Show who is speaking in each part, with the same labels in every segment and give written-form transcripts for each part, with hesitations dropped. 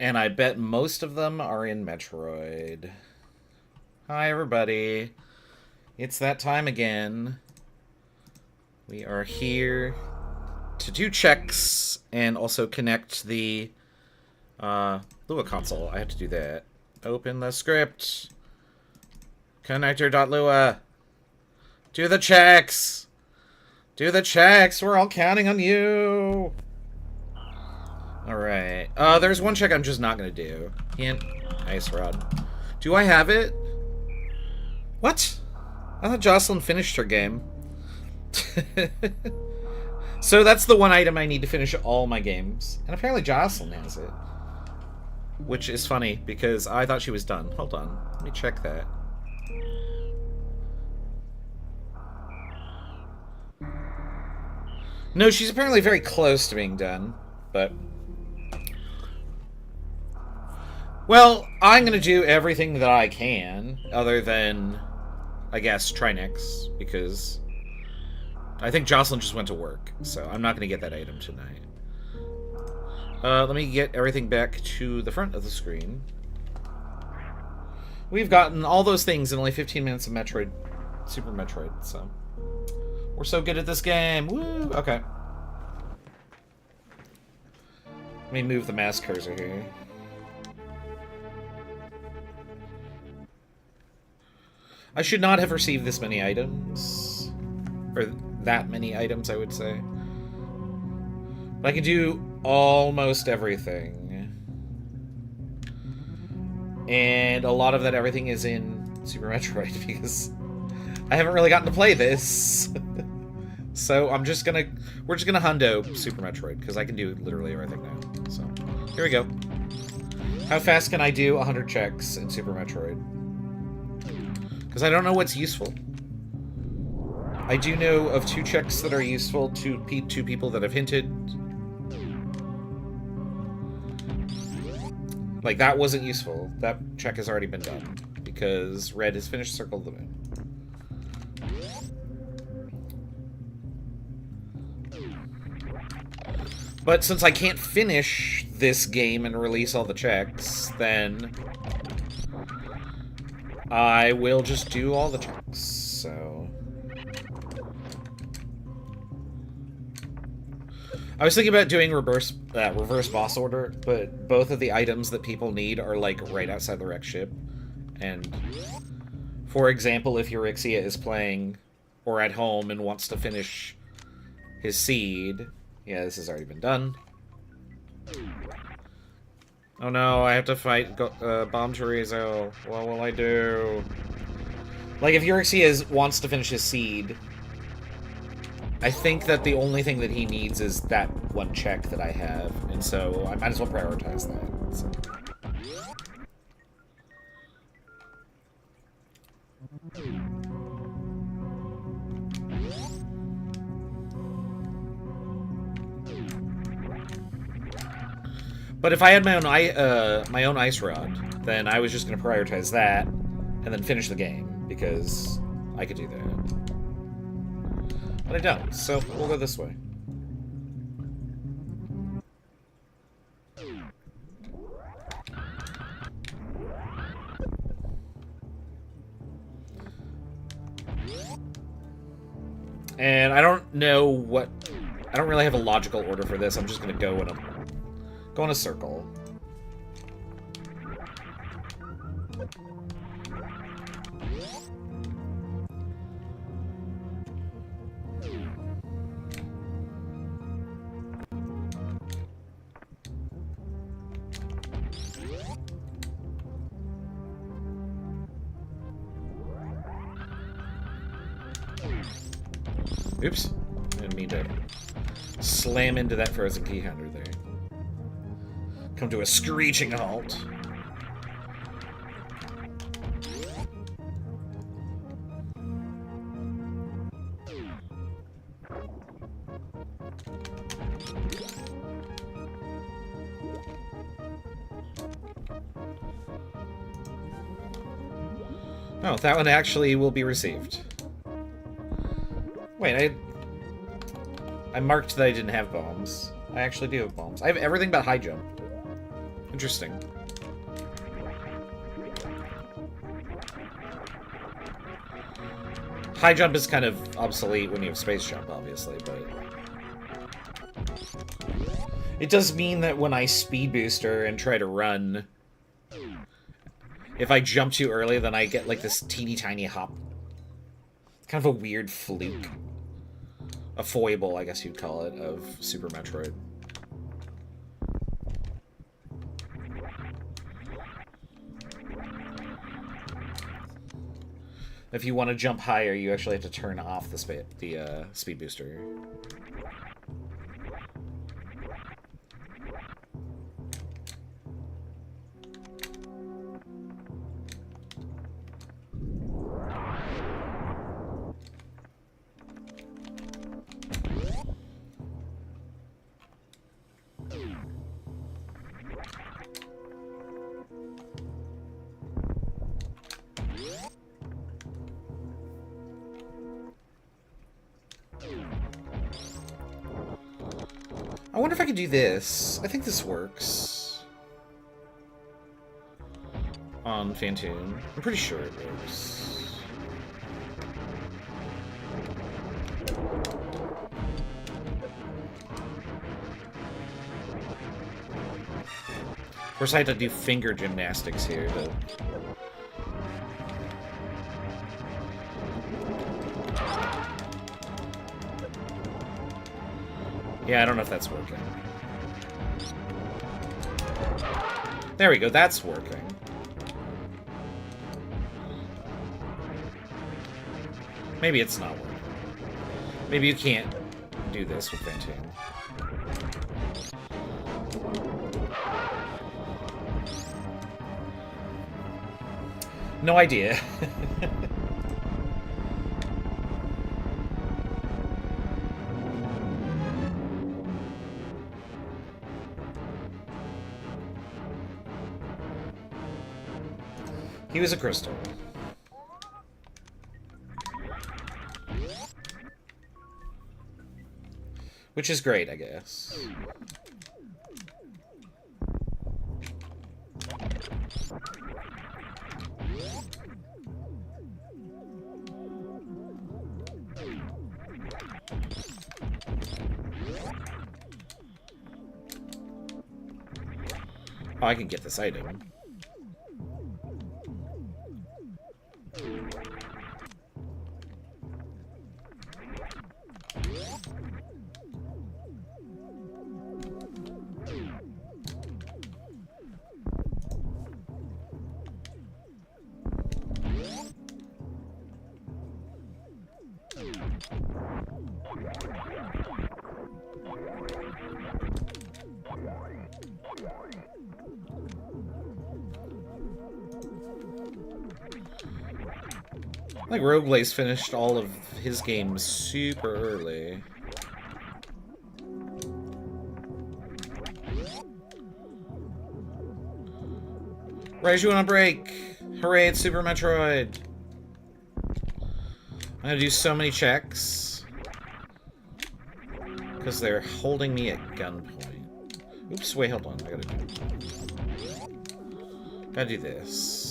Speaker 1: And I bet most of them are in Metroid. Hi, everybody. It's that time again. We are here to do checks and also connect the Lua console. I have to do that. Open the script. Connector.lua. Do the checks. Do the checks. We're all counting on you. Alright. There's one check I'm just not going to do. Hint. Ice Rod. Do I have it? What? I thought Jocelyn finished her game. So that's the one item I need to finish all my games. And apparently Jocelyn has it. Which is funny, because I thought she was done. Hold on. Let me check that. No, she's apparently very close to being done. But... well, I'm going to do everything that I can, other than, I guess, Trinix, because I think Jocelyn just went to work, so I'm not going to get that item tonight. Let me get everything back to the front of the screen. We've gotten all those things in only 15 minutes of Metroid, Super Metroid, so we're so good at this game. Woo! Okay. Let me move the mouse cursor here. I should not have received this many items. Or that many items, I would say. But I can do almost everything. And a lot of that everything is in Super Metroid, because I haven't really gotten to play this. So we're just gonna hundo Super Metroid, because I can do literally everything now. So, here we go. How fast can I do 100 checks in Super Metroid? Because I don't know what's useful. I do know of 2 checks that are useful to 2 people that have hinted. Like, that wasn't useful. That check has already been done. Because Red has finished Circle of the Moon. But since I can't finish this game and release all the checks, then I will just do all the checks, so... I was thinking about doing reverse boss order, but both of the items that people need are, like, right outside the wreck ship. And, for example, if Eurexia is playing or at home and wants to finish his seed... yeah, this has already been done. Oh no, I have to fight Bomb Chorizo. What will I do? Like, if Eurexia wants to finish his seed, I think that the only thing that he needs is that one check that I have, and so I might as well prioritize that. So. But if I had my own ice rod, then I was just going to prioritize that and then finish the game, because I could do that. But I don't, so we'll go this way. And I don't know what... I don't really have a logical order for this. I'm just going to go in a circle. Oops. I didn't mean to slam into that frozen key counter there. Come to a screeching halt. Oh, that one actually will be received. Wait, I marked that I didn't have bombs. I actually do have bombs. I have everything but high jump. Interesting. High jump is kind of obsolete when you have space jump, obviously, but... It does mean that when I speed booster and try to run, if I jump too early, then I get, like, this teeny tiny hop. Kind of a weird fluke. A foible, I guess you'd call it, of Super Metroid. If you want to jump higher, you actually have to turn off the speed booster. I wonder if I could do this. I think this works. On Phantoon. I'm pretty sure it works. Of course, I had to do finger gymnastics here to... Yeah, I don't know if that's working. There we go, that's working. Maybe it's not working. Maybe you can't do this with Phantoon. No idea. He was a crystal. Which is great, I guess. Oh, I can get this item. I think Rogueblaze finished all of his games super early. Raiju on a break! Hooray, it's Super Metroid! I'm gonna do so many checks. Because they're holding me at gunpoint. Oops, wait, hold on. I gotta do this.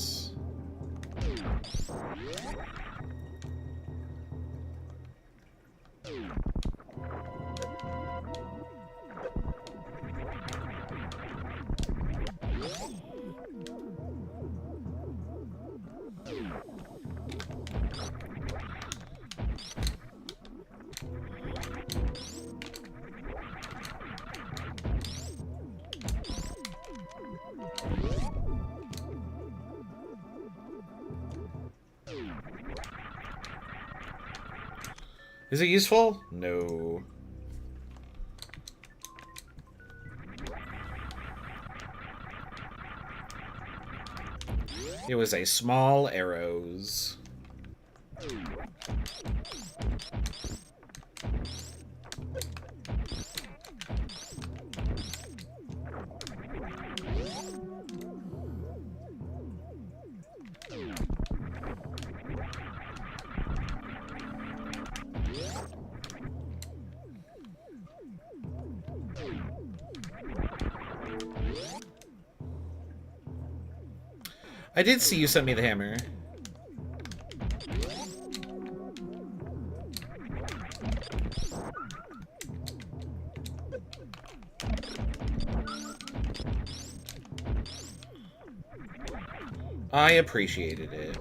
Speaker 1: Is it useful? No. It was a small arrows. I did see you sent me the hammer. I appreciated it.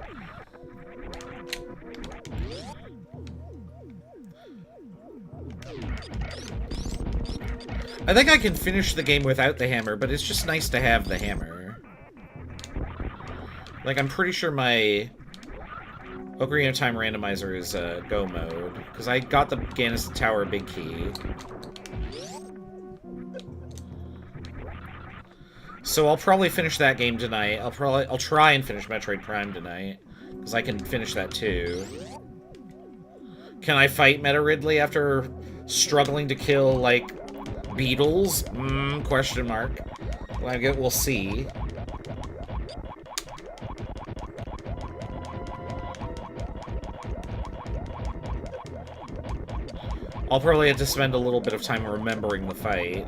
Speaker 1: I think I can finish the game without the hammer, but it's just nice to have the hammer. Like, I'm pretty sure my Ocarina of Time randomizer is go mode, because I got the Ganis Tower big key. So I'll probably finish that game tonight. I'll try and finish Metroid Prime tonight, because I can finish that too. Can I fight Meta Ridley after struggling to kill, like, beetles? Question mark. We'll see. I'll probably have to spend a little bit of time remembering the fight.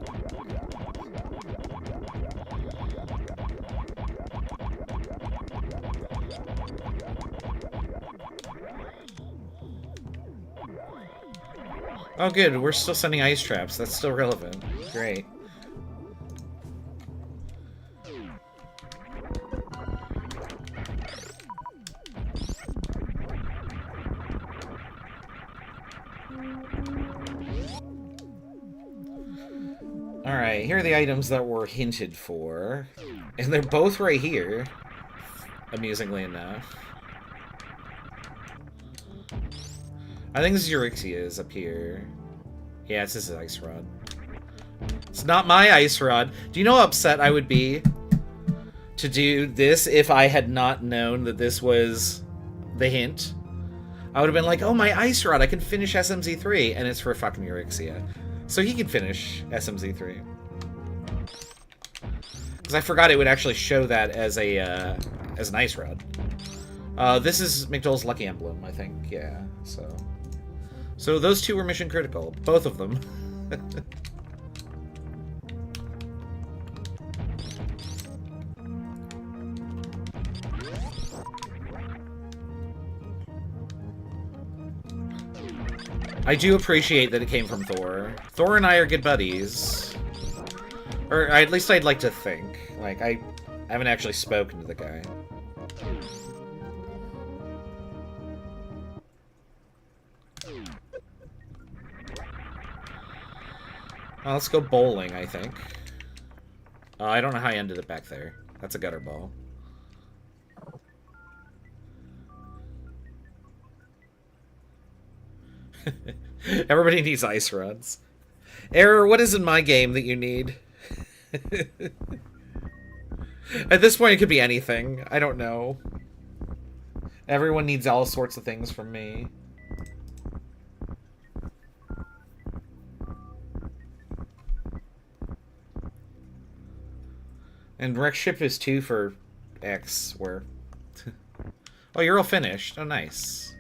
Speaker 1: Oh good, we're still sending ice traps. That's still relevant. Great. Alright, here are the items that were hinted for. And they're both right here, amusingly enough. I think this is Euryxia's up here. Yeah, this is Ice Rod. It's not my Ice Rod. Do you know how upset I would be to do this if I had not known that this was the hint? I would have been like, oh, my Ice Rod, I can finish SMZ3, and it's for fucking Euryxia. So he can finish SMZ3. Because I forgot it would actually show that as a as an Ice Rod. This is McDowell's Lucky Emblem, I think. Yeah, so those two were mission critical. Both of them. I do appreciate that it came from Thor. Thor and I are good buddies. Or at least I'd like to think. Like, I haven't actually spoken to the guy. Let's go bowling, I think. I don't know how I ended it back there. That's a gutter ball. Everybody needs ice rods. Error, what is in my game that you need? At this point, it could be anything. I don't know. Everyone needs all sorts of things from me. And wreck ship is 2 for X, where... Oh, you're all finished. Oh, nice.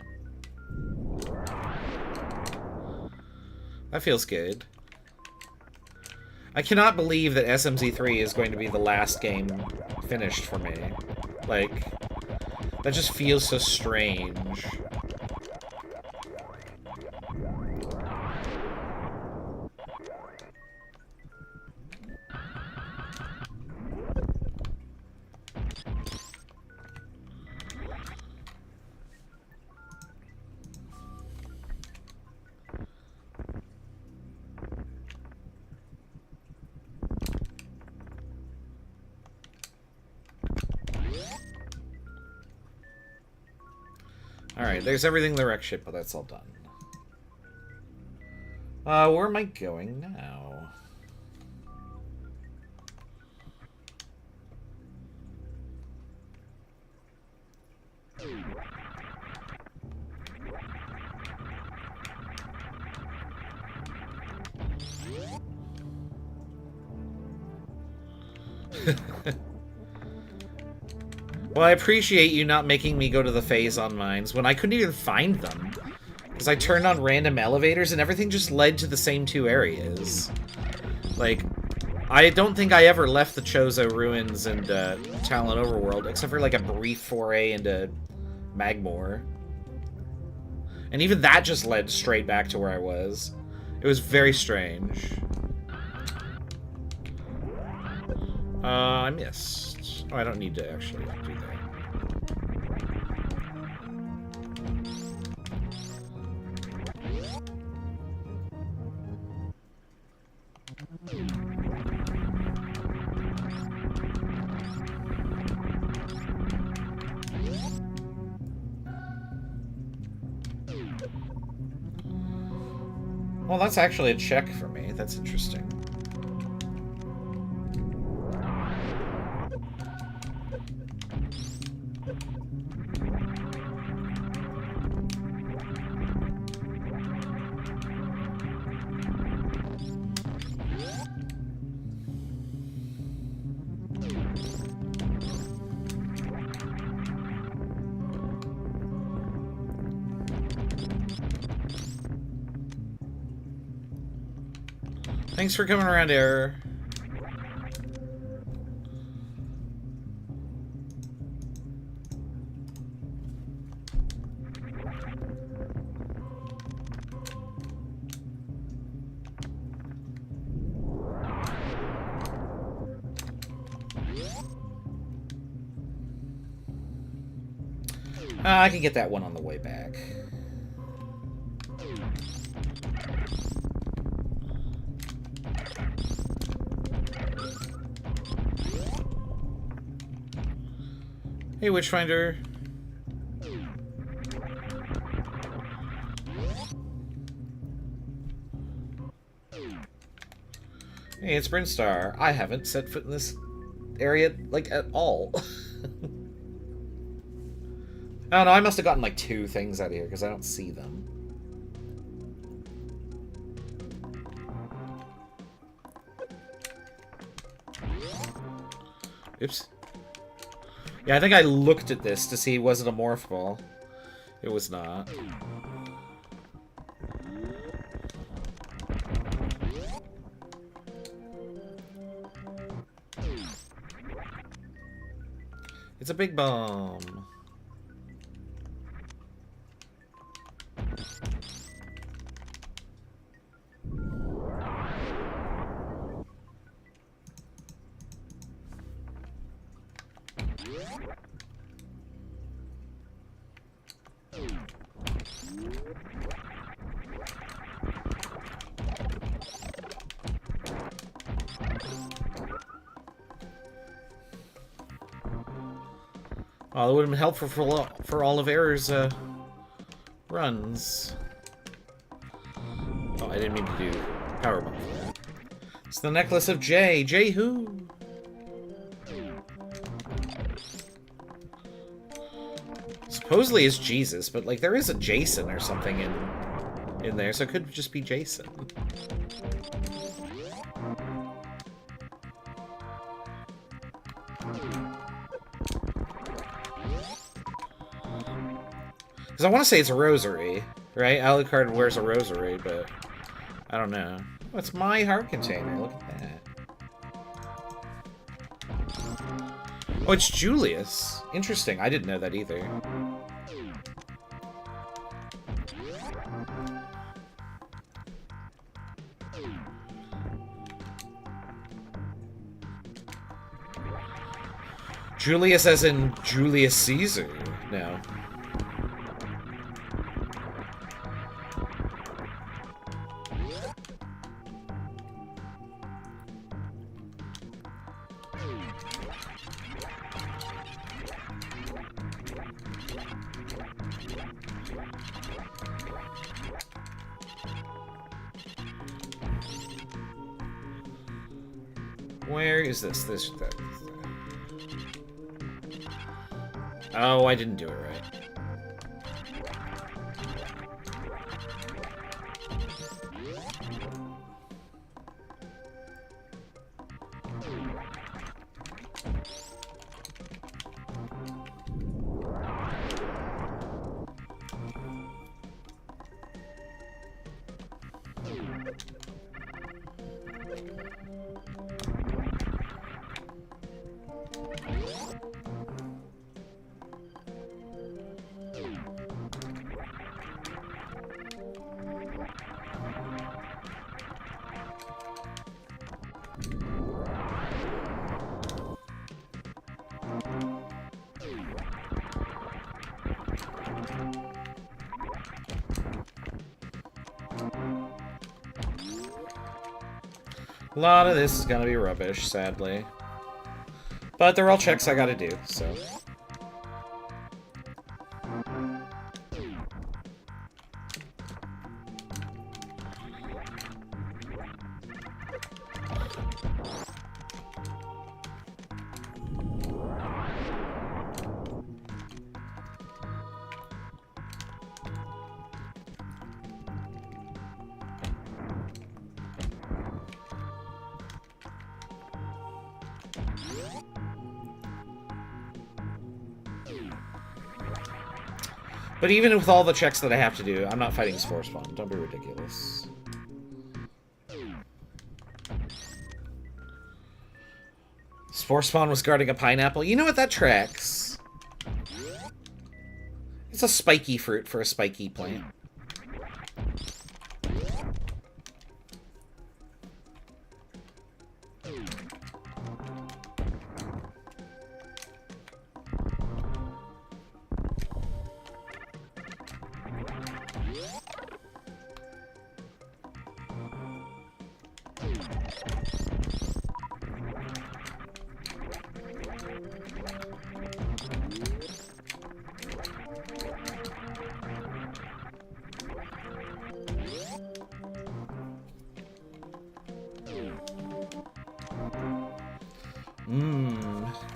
Speaker 1: That feels good. I cannot believe that SMZ3 is going to be the last game finished for me. Like, that just feels so strange. Alright, there's everything in the wreck ship, but that's all done. Where am I going now? Well, I appreciate you not making me go to the phase-on mines when I couldn't even find them. Because I turned on random elevators and everything just led to the same 2 areas. Like, I don't think I ever left the Chozo ruins and Talon Overworld, except for like a brief foray into Magmor. And even that just led straight back to where I was. It was very strange. I missed. Oh, I don't need to actually do that. Well, that's actually a check for me. That's interesting. Thanks for coming around, Error. I can get that one on the way back. Hey, Witchfinder. Hey, it's Brinstar. I haven't set foot in this area, like, at all. I don't know, I must have gotten, like, 2 things out of here, because I don't see them. Oops. Yeah, I think I looked at this to see was it a morph ball. It was not. It's a big bomb. Oh, that would have been helpful for all of Error's runs. Oh, I didn't mean to do power bomb for that. It's the necklace of Jay. Jay who? Supposedly it's Jesus, but like there is a Jason or something in there, so it could just be Jason. Because I want to say it's a rosary, right? Alucard wears a rosary, but I don't know. Oh, it's my heart container. Look at that. Oh, it's Julius. Interesting. I didn't know that either. Julius as in Julius Caesar? No. Where is this? That. Oh, I didn't do it right. A lot of this is gonna be rubbish, sadly. But they're all checks I gotta do, so... But even with all the checks that I have to do, I'm not fighting Spore Spawn. Don't be ridiculous. Spore Spawn was guarding a pineapple. You know what? That tracks. It's a spiky fruit for a spiky plant.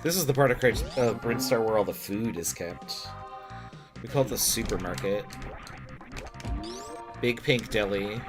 Speaker 1: This is the part of Brinstar where all the food is kept. We call it the supermarket. Big Pink Deli.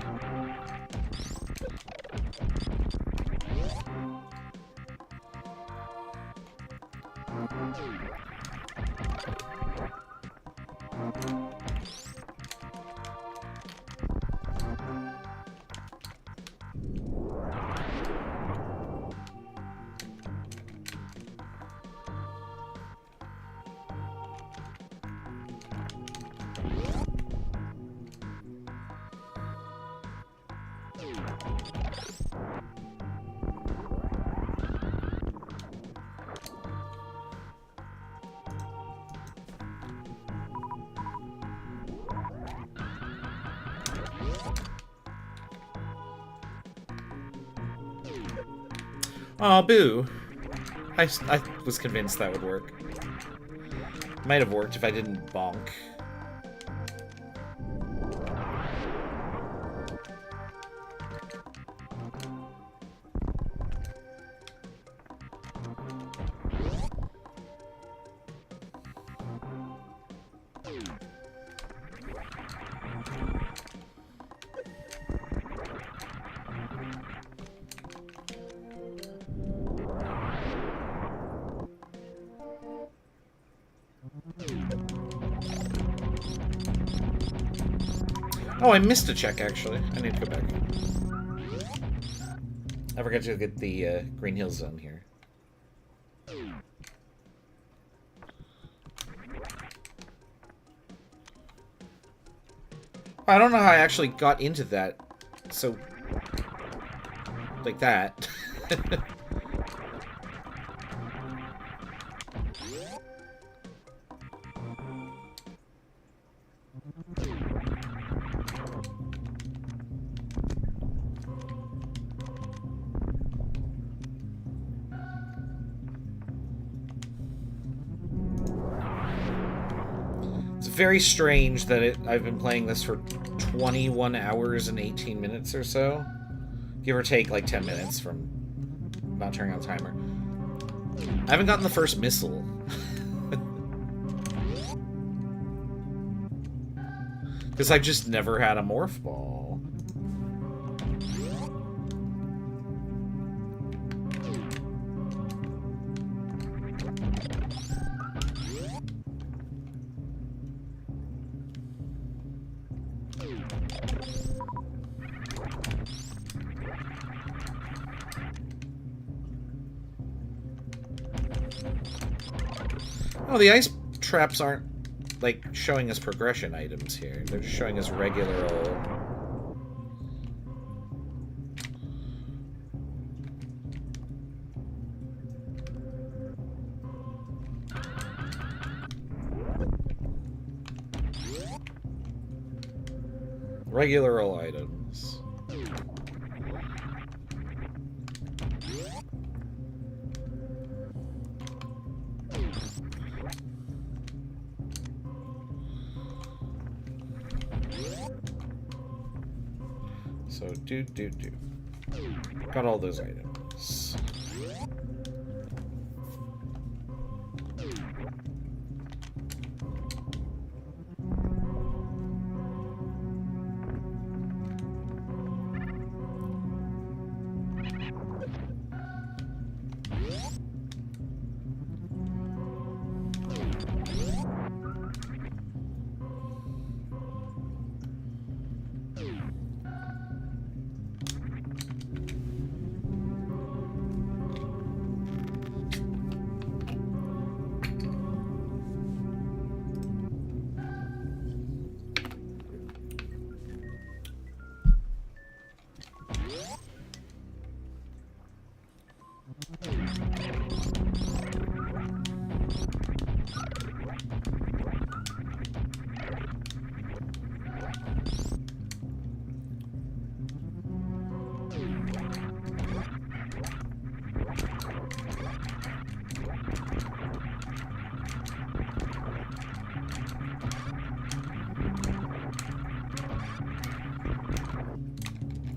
Speaker 1: Aw, boo. I was convinced that would work. Might have worked if I didn't bonk. Oh, I missed a check, actually. I need to go back. I forgot to get the Green Hill Zone here. I don't know how I actually got into that. So... like that. Very strange that I've been playing this for 21 hours and 18 minutes or so. Give or take like 10 minutes from not turning on the timer. I haven't gotten the first missile. Because I've just never had a morph ball. Oh, the ice traps aren't, like, showing us progression items here. They're just showing us regular old... regular old items. So, do. Got all those items.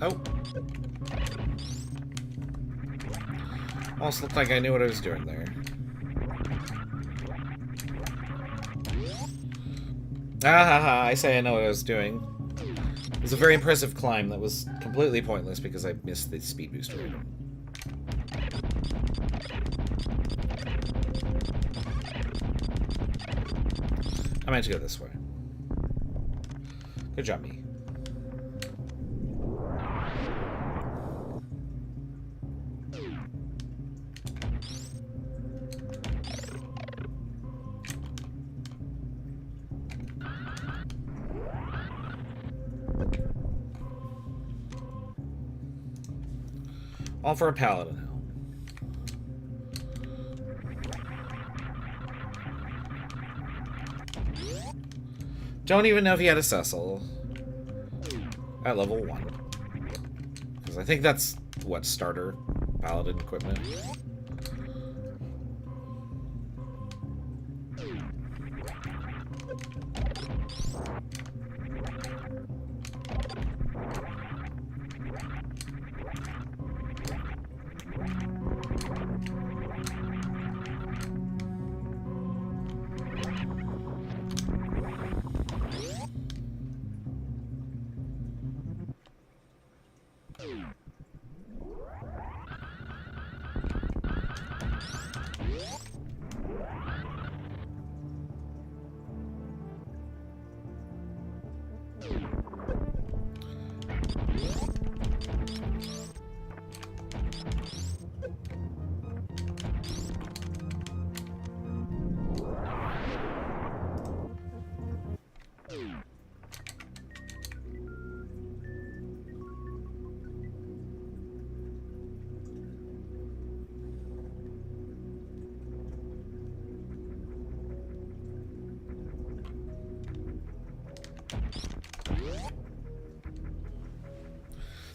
Speaker 1: Oh. Almost looked like I knew what I was doing there. Ah ha ha, I say I know what I was doing. It was a very impressive climb that was completely pointless because I missed the speed booster item. I meant to go this way. Good job, me. All for a paladin helm. Don't even know if he had a Cecil at level 1. Because I think that's, what, starter paladin equipment.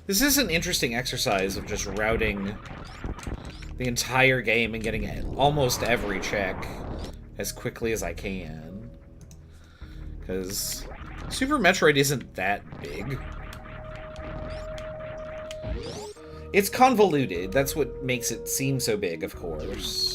Speaker 1: This is an interesting exercise of just routing the entire game and getting almost every check as quickly as I can. Because Super Metroid isn't that big. It's convoluted. That's what makes it seem so big, of course.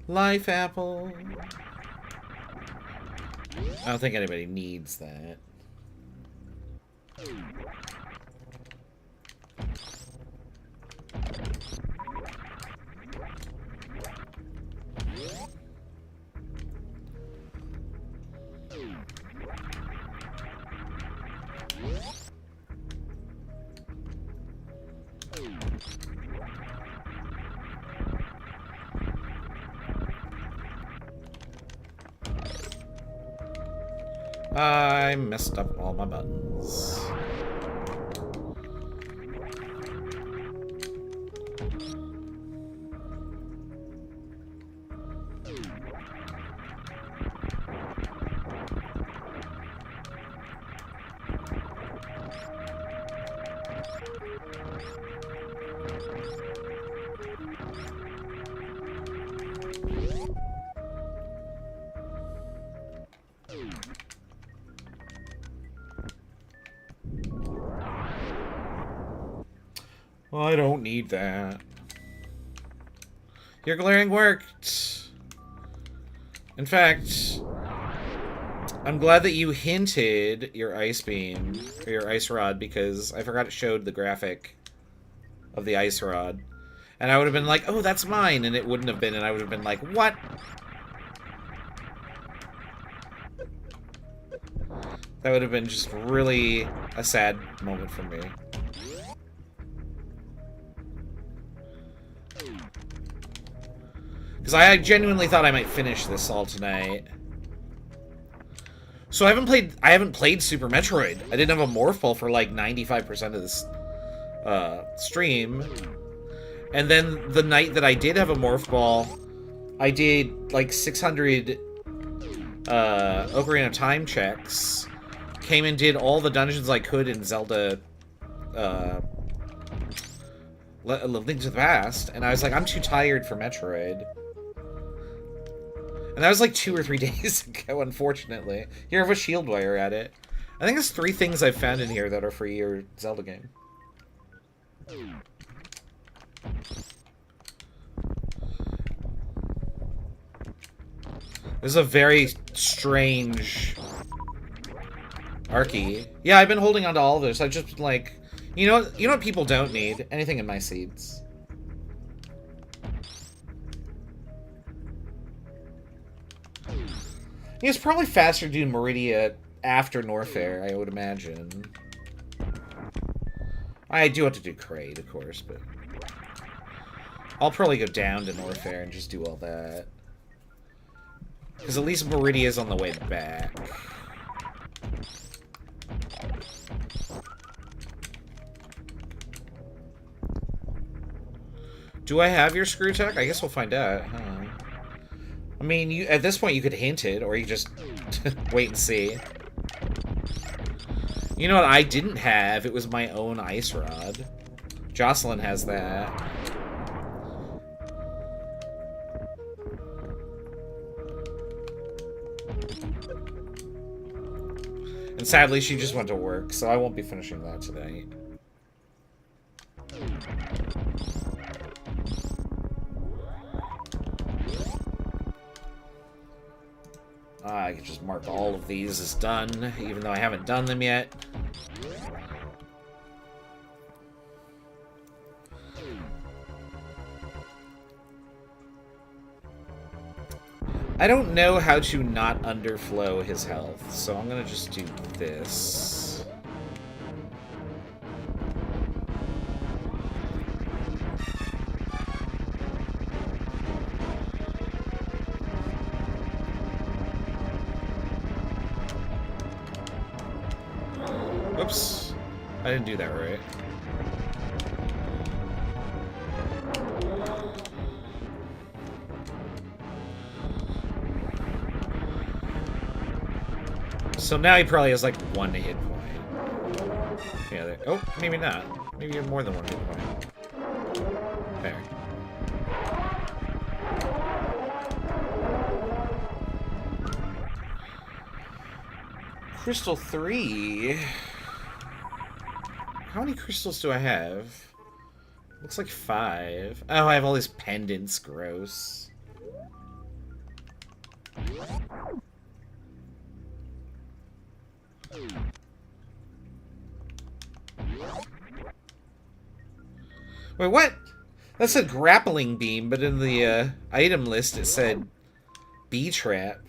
Speaker 1: Life apple. I don't think anybody needs that. I messed up all my buttons. I don't need that. Your glaring worked. In fact, I'm glad that you hinted your ice beam, or your ice rod, because I forgot it showed the graphic of the ice rod. And I would have been like, oh, that's mine, and it wouldn't have been, and I would have been like, what? That would have been just really a sad moment for me. Because I genuinely thought I might finish this all tonight. So I haven't played Super Metroid. I didn't have a Morph Ball for like 95% of this stream. And then the night that I did have a Morph Ball, I did like 600 Ocarina of Time checks. Came and did all the dungeons I could in Zelda Link to the Past. And I was like, I'm too tired for Metroid. And that was like 2 or 3 days ago, unfortunately. Here, I have a shield wire at it. I think there's 3 things I've found in here that are for your Zelda game. This is a very strange Archi. Yeah, I've been holding on to all of this. I've just been like, you know what people don't need? Anything in my seeds. It's probably faster to do Meridia after Norfair, I would imagine. I do have to do Kraid, of course, but I'll probably go down to Norfair and just do all that. Because at least Meridia's on the way back. Do I have your screw tech? I guess we'll find out, huh? I mean, at this point you could hint it, or you just wait and see. You know what I didn't have? It was my own ice rod. Jocelyn has that. And sadly, she just went to work, so I won't be finishing that tonight. I can just mark all of these as done, even though I haven't done them yet. I don't know how to not underflow his health, so I'm gonna just do this. Oops. I didn't do that right. So now he probably has like 1 hit point. Yeah, there. Oh, maybe not. Maybe you have more than 1 hit point. There. Crystal 3. How many crystals do I have? Looks like 5. Oh, I have all these pendants. Gross. Wait, what? That said grappling beam, but in the item list it said bee trap.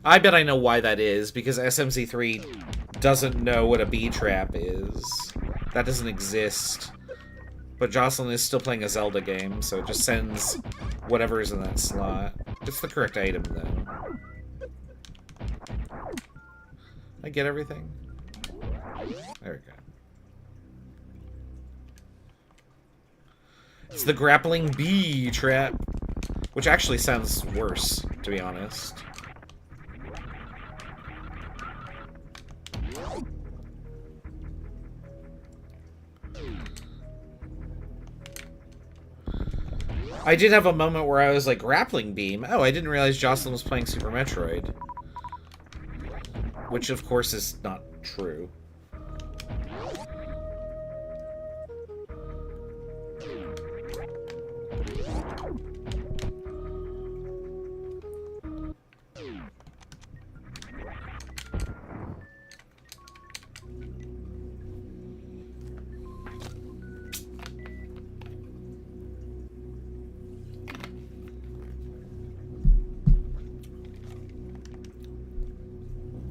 Speaker 1: I bet I know why that is, because SMC3 doesn't know what a bee trap is. That doesn't exist. But Jocelyn is still playing a Zelda game, so it just sends whatever is in that slot. It's the correct item, though. I get everything? There we go. It's the grappling bee trap, which actually sounds worse, to be honest. I did have a moment where I was like, grappling beam? Oh, I didn't realize Jocelyn was playing Super Metroid. which of course is not true.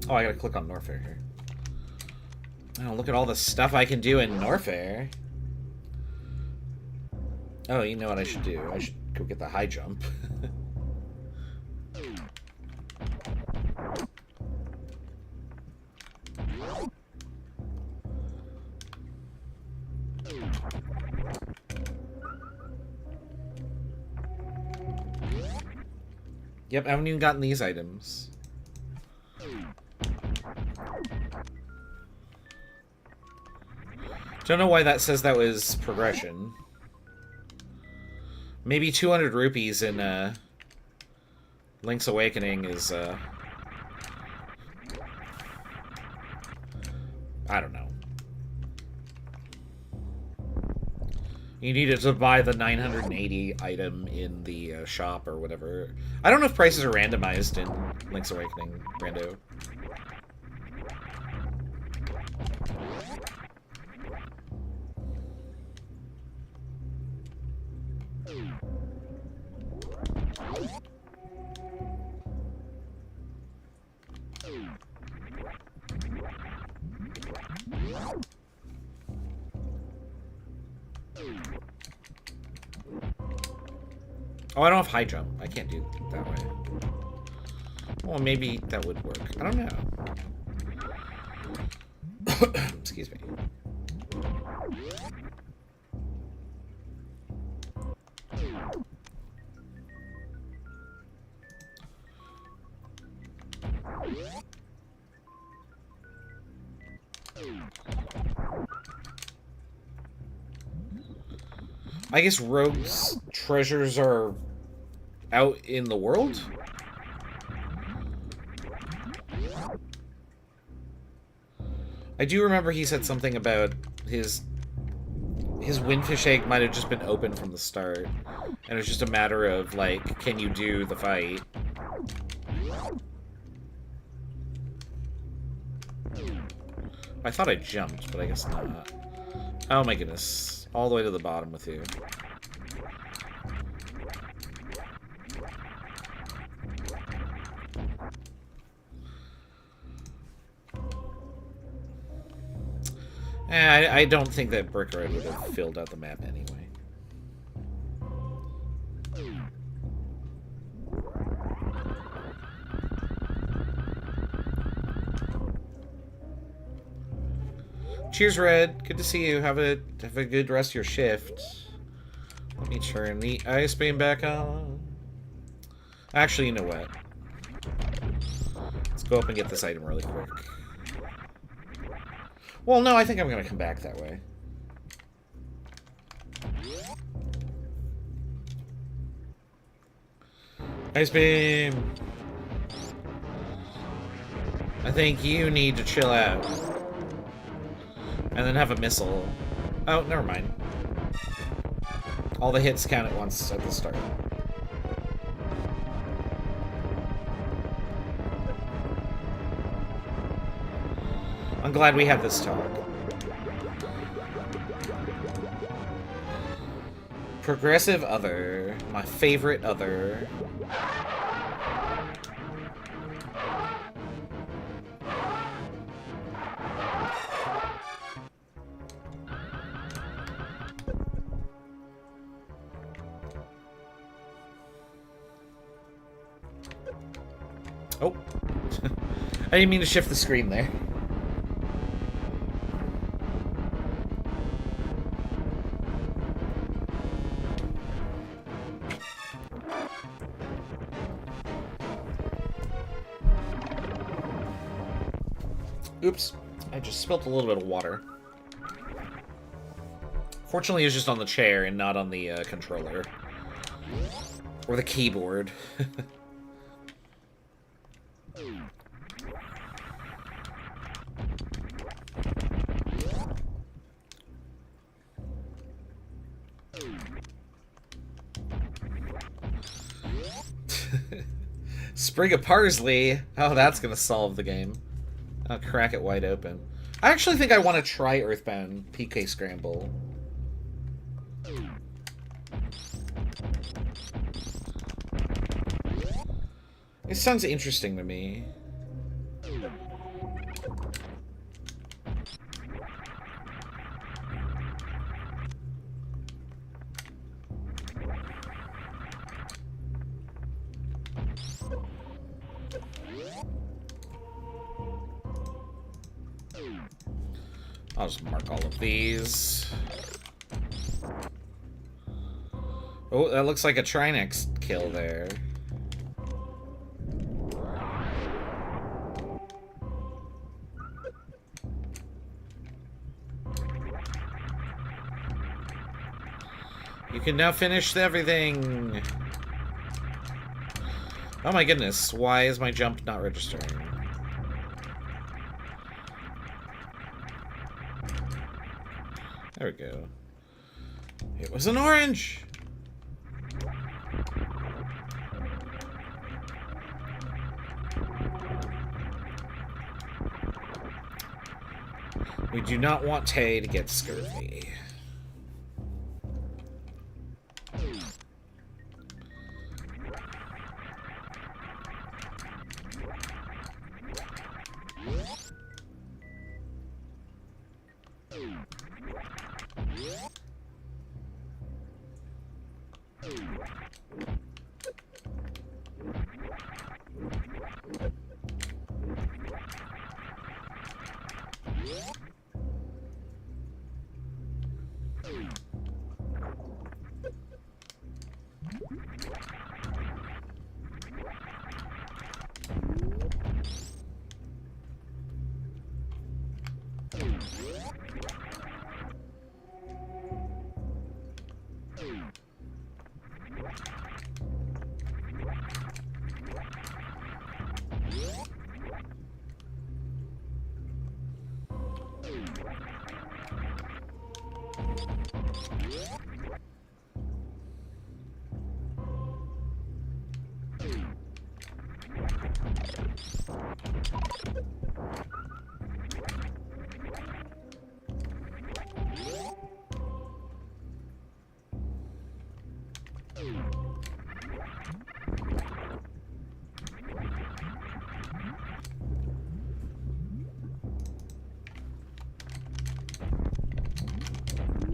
Speaker 1: Oh, I gotta click on Norfair here. Oh, look at all the stuff I can do in Norfair. Oh, you know what I should do? I should go get the high jump. Yep, I haven't even gotten these items. Don't know why that says that was progression. Maybe 200 rupees in Link's Awakening is I don't know. You needed to buy the 980 item in the shop or whatever. I don't know if prices are randomized in Link's Awakening, Rando. Oh, I don't have high jump. I can't do it that way. Well, maybe that would work. I don't know. Excuse me. I guess Rogue's treasures are out in the world? I do remember he said something about his windfish egg might have just been open from the start. And it's just a matter of, like, can you do the fight? I thought I jumped, but I guess not. Oh my goodness. All the way to the bottom with you. I don't think that Brick Road would have filled out the map anyway. Cheers, Red. Good to see you. Have a good rest of your shift. Let me turn the ice beam back on. Actually, you know what? Let's go up and get this item really quick. Well, no, I think I'm gonna come back that way. Ice beam. I think you need to chill out. And then have a missile. Oh, never mind. All the hits count at once at the start. I'm glad we have this talk. Progressive Other. My favorite other. Oh. I didn't mean to shift the screen there. Oops. I just spilled a little bit of water. Fortunately, it was just on the chair and not on the controller. Or the keyboard. Sprig of parsley. Oh, that's gonna solve the game. I'll crack it wide open. I actually think I want to try Earthbound PK Scramble. It sounds interesting to me. I'll just mark all of these. Oh, that looks like a Trinex kill there. You can now finish everything. Oh my goodness, why is my jump not registering? There we go. It was an orange! We do not want Tay to get scurvy.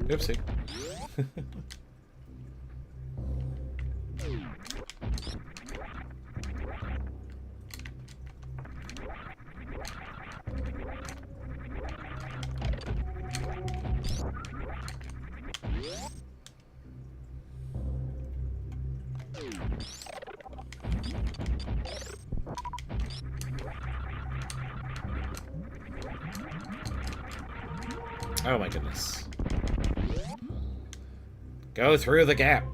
Speaker 1: Oopsie. Oh my goodness. Go through the gap.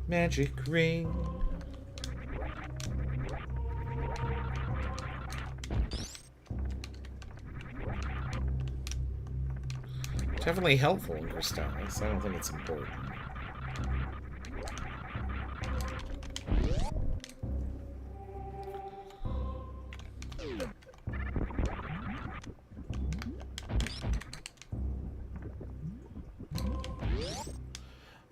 Speaker 1: Magic ring. Definitely helpful in Crystallis. I don't think it's important.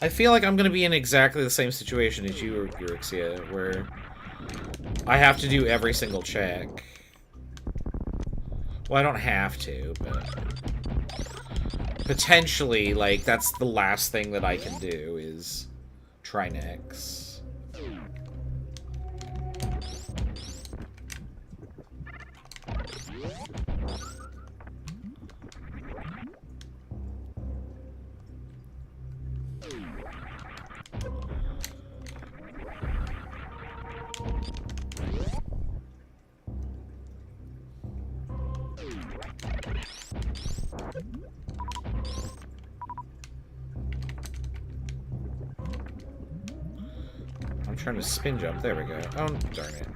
Speaker 1: I feel like I'm going to be in exactly the same situation as you, Eurexia, where I have to do every single check. Well, I don't have to, but... potentially, like, that's the last thing that I can do is try Nyx. I'm trying to spin jump. There we go. Oh, darn it.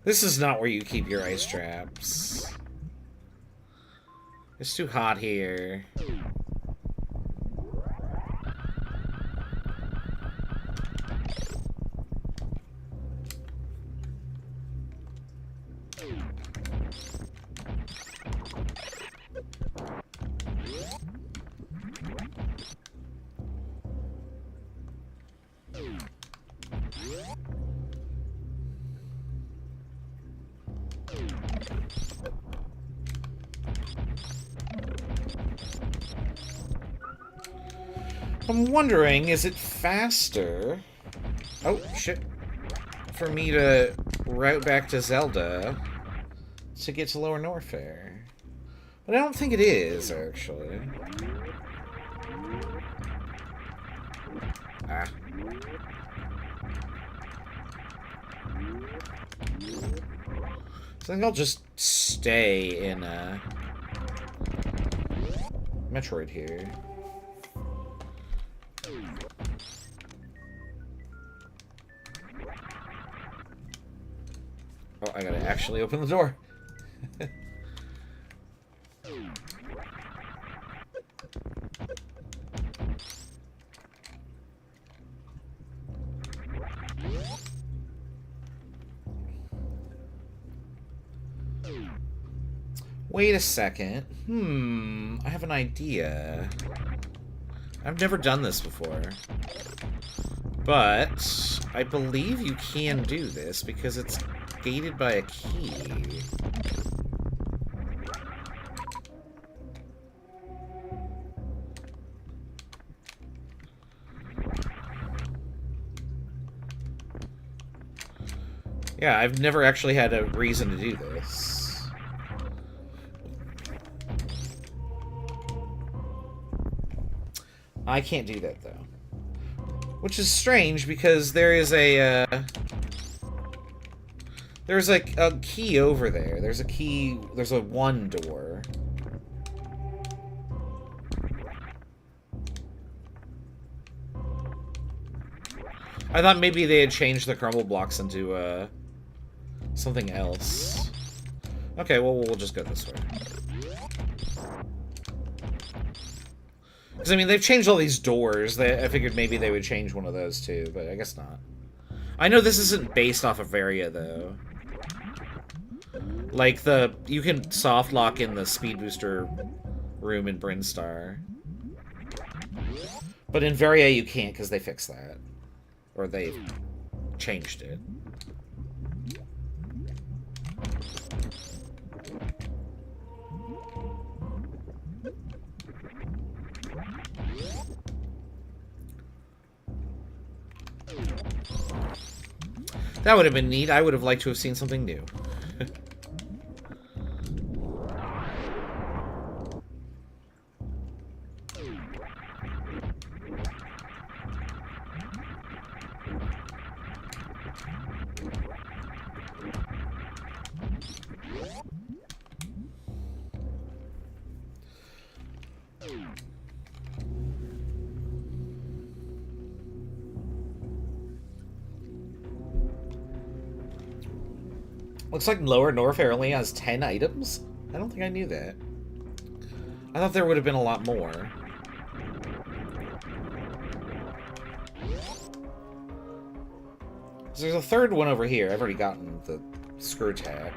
Speaker 1: This is not where you keep your ice traps. It's too hot here. I'm wondering, is it faster? Oh, shit. For me to route back to Zelda to get to Lower Norfair. But I don't think it is, actually. Ah. So I think I'll just stay in Metroid here. Oh, I gotta actually open the door. Wait a second. I have an idea. I've never done this before. But I believe you can do this because it's gated by a key. Yeah, I've never actually had a reason to do this. I can't do that, though. Which is strange, because there is a, there's, like, a key over there. There's a key... There's a 1 door. I thought maybe they had changed the crumble blocks into, something else. Okay, well, we'll just go this way. Because, I mean, they've changed all these doors. I figured maybe they would change one of those, too, but I guess not. I know this isn't based off of Varia, though. Like, you can soft lock in the speed booster room in Brinstar. But in Varia, you can't, because they fixed that. Or they changed it. That would have been neat. I would have liked to have seen something new. Looks like Lower Norfair only has 10 items? I don't think I knew that. I thought there would have been a lot more. There's a third one over here. I've already gotten the screw attack.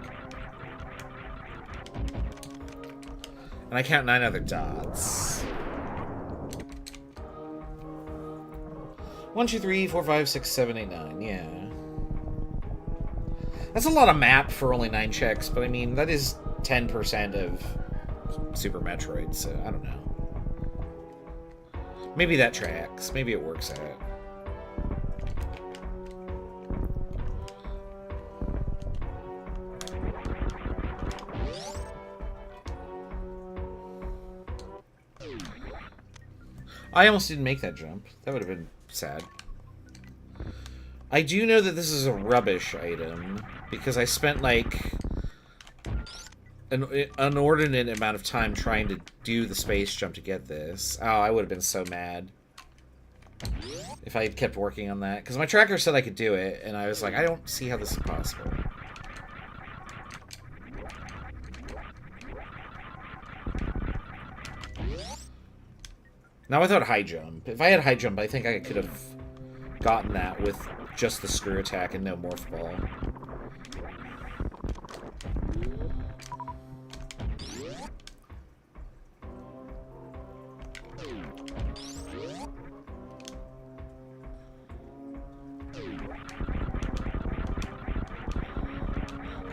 Speaker 1: And I count 9 other dots. 1, 2, 3, 4, 5, 6, 7, 8, 9. Yeah. That's a lot of map for only 9 checks, but I mean, that is 10% of Super Metroid, so I don't know. Maybe that tracks. Maybe it works out. I almost didn't make that jump. That would have been sad. I do know that this is a rubbish item, because I spent, like, an inordinate amount of time trying to do the space jump to get this. Oh, I would have been so mad if I had kept working on that. Because my tracker said I could do it, and I was like, I don't see how this is possible. Not without high jump. If I had high jump, I think I could have gotten that with just the screw attack and no morph ball.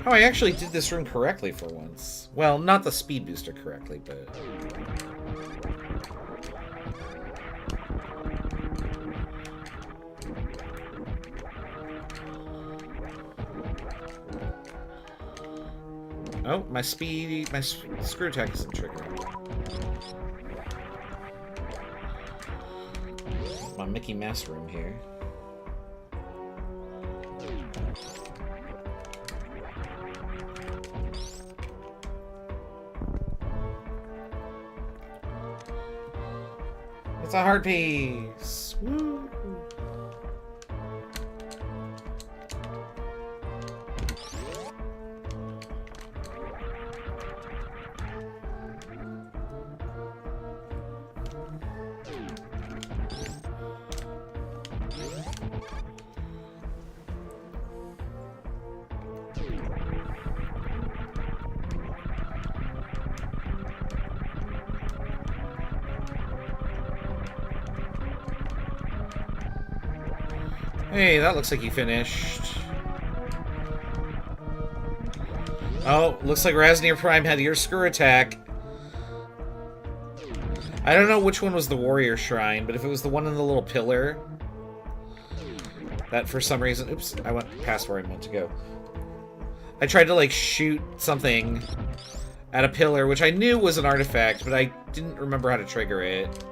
Speaker 1: Oh, I actually did this room correctly for once. Well, not the speed booster correctly, but... Oh, my screw attack isn't triggered. My Mickey Mouse room here. It's a heart piece. Woo. Hey, that looks like you finished. Oh, looks like Raznier Prime had your screw attack. I don't know which one was the warrior shrine, but if it was the one in the little pillar, that for some reason... Oops, I went past where I meant to go. I tried to, like, shoot something at a pillar, which I knew was an artifact, but I didn't remember how to trigger it.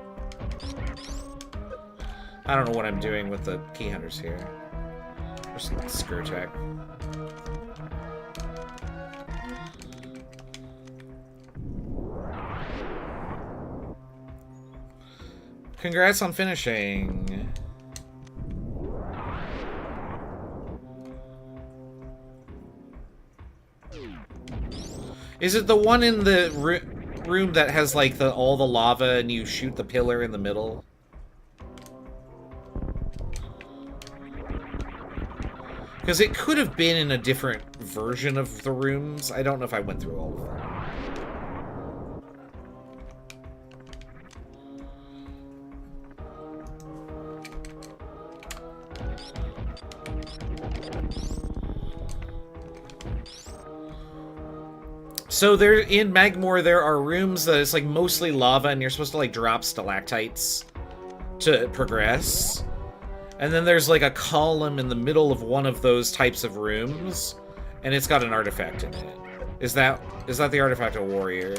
Speaker 1: I don't know what I'm doing with the key hunters here. Just screw attack. Congrats on finishing. Is it the one in the room that has like all the lava and you shoot the pillar in the middle? Because it could have been in a different version of the rooms. I don't know if I went through all of them. So there, in Magmore, there are rooms that it's like mostly lava and you're supposed to like drop stalactites to progress. And then there's like a column in the middle of one of those types of rooms, and it's got an artifact in it. Is that the artifact of warrior?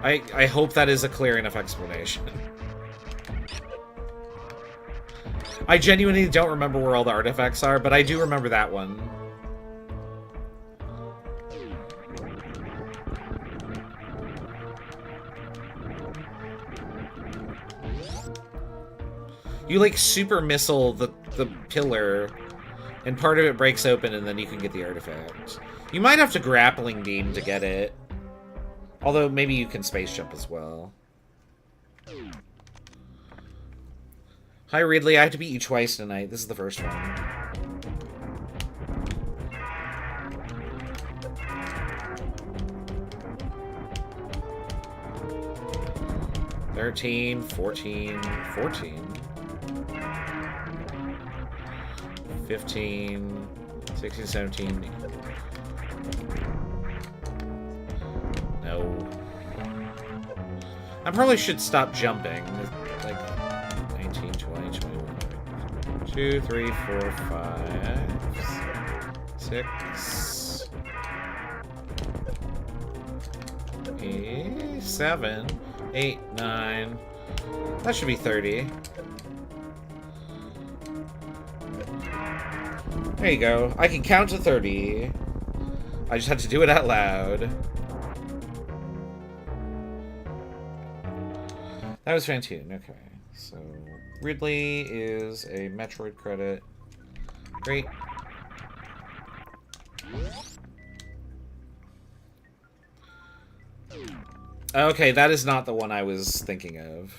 Speaker 1: I hope that is a clear enough explanation. I genuinely don't remember where all the artifacts are, but I do remember that one. You, like, super missile the pillar, and part of it breaks open, and then you can get the artifact. You might have to grappling beam to get it. Although, maybe you can space jump as well. Hi, Ridley. I have to beat you twice tonight. This is the first one. $13, $14, $14, $15, $16, $17. No. I probably should stop jumping. Like 19, 20, 21, 22, 3, 4, 5, 6, 7, 8, 9. That should be 30. There you go. I can count to 30. I just had to do it out loud. That was Fantoon. Okay. So, Ridley is a Metroid credit. Great. Okay, that is not the one I was thinking of.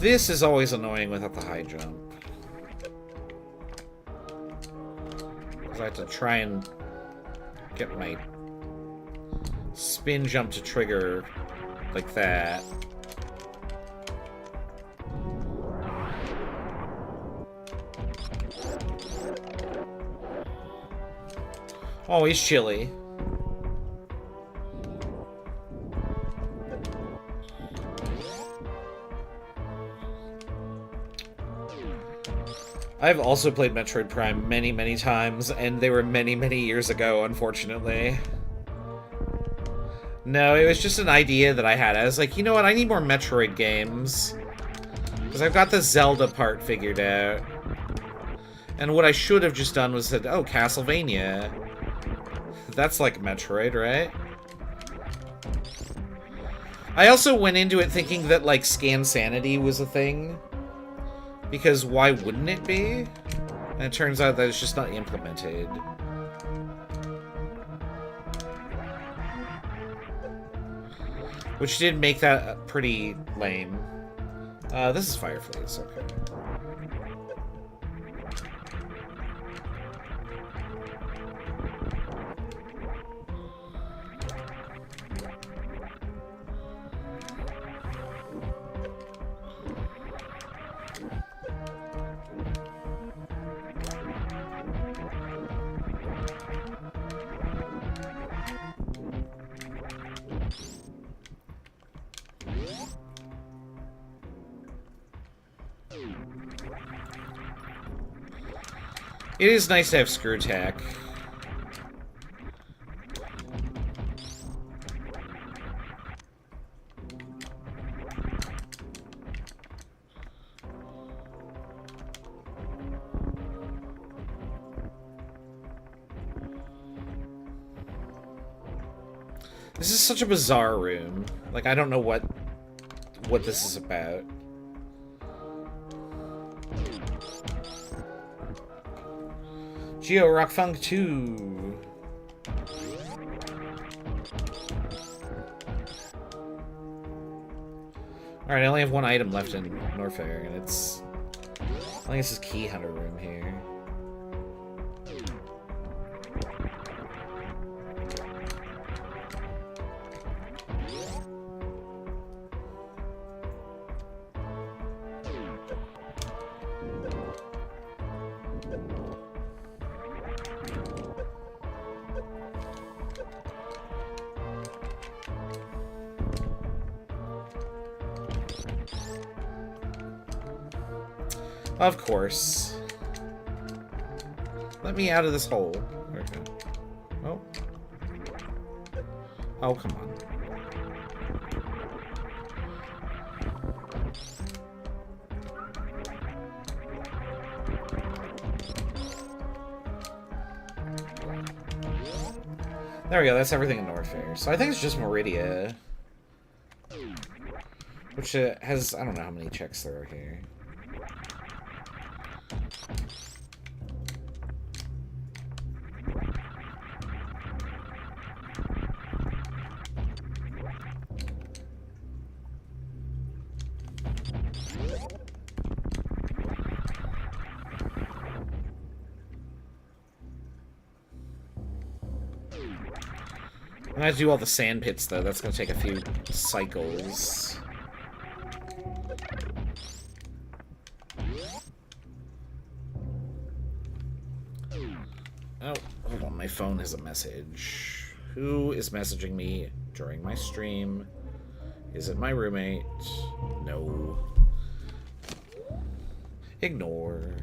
Speaker 1: This is always annoying without the high jump. Because I have to try and get my spin jump to trigger like that. Oh, he's chilly. I've also played Metroid Prime many, many times, and they were many, many years ago, unfortunately. No, it was just an idea that I had. I was like, you know what, I need more Metroid games. Because I've got the Zelda part figured out. And what I should have just done was said, oh, Castlevania. That's like Metroid, right? I also went into it thinking that, like, Scan Sanity was a thing. Because why wouldn't it be? And it turns out that it's just not implemented. Which did make that pretty lame. This is Fireflies, okay. It is nice to have screw attack. This is such a bizarre room. Like, I don't know what this is about. Geo Rock Funk 2. Alright, I only have one item left in Norfair, and it's... I think this is Key Hunter room here. Of course. Let me out of this hole. Okay. Oh. Oh, come on. There we go, that's everything in Norfair. So I think it's just Meridia. Which has, I don't know how many checks there are here. I'm gonna have to do all the sand pits, though. That's gonna take a few cycles. Oh, hold on. My phone has a message. Who is messaging me during my stream? Is it my roommate? No. Ignore.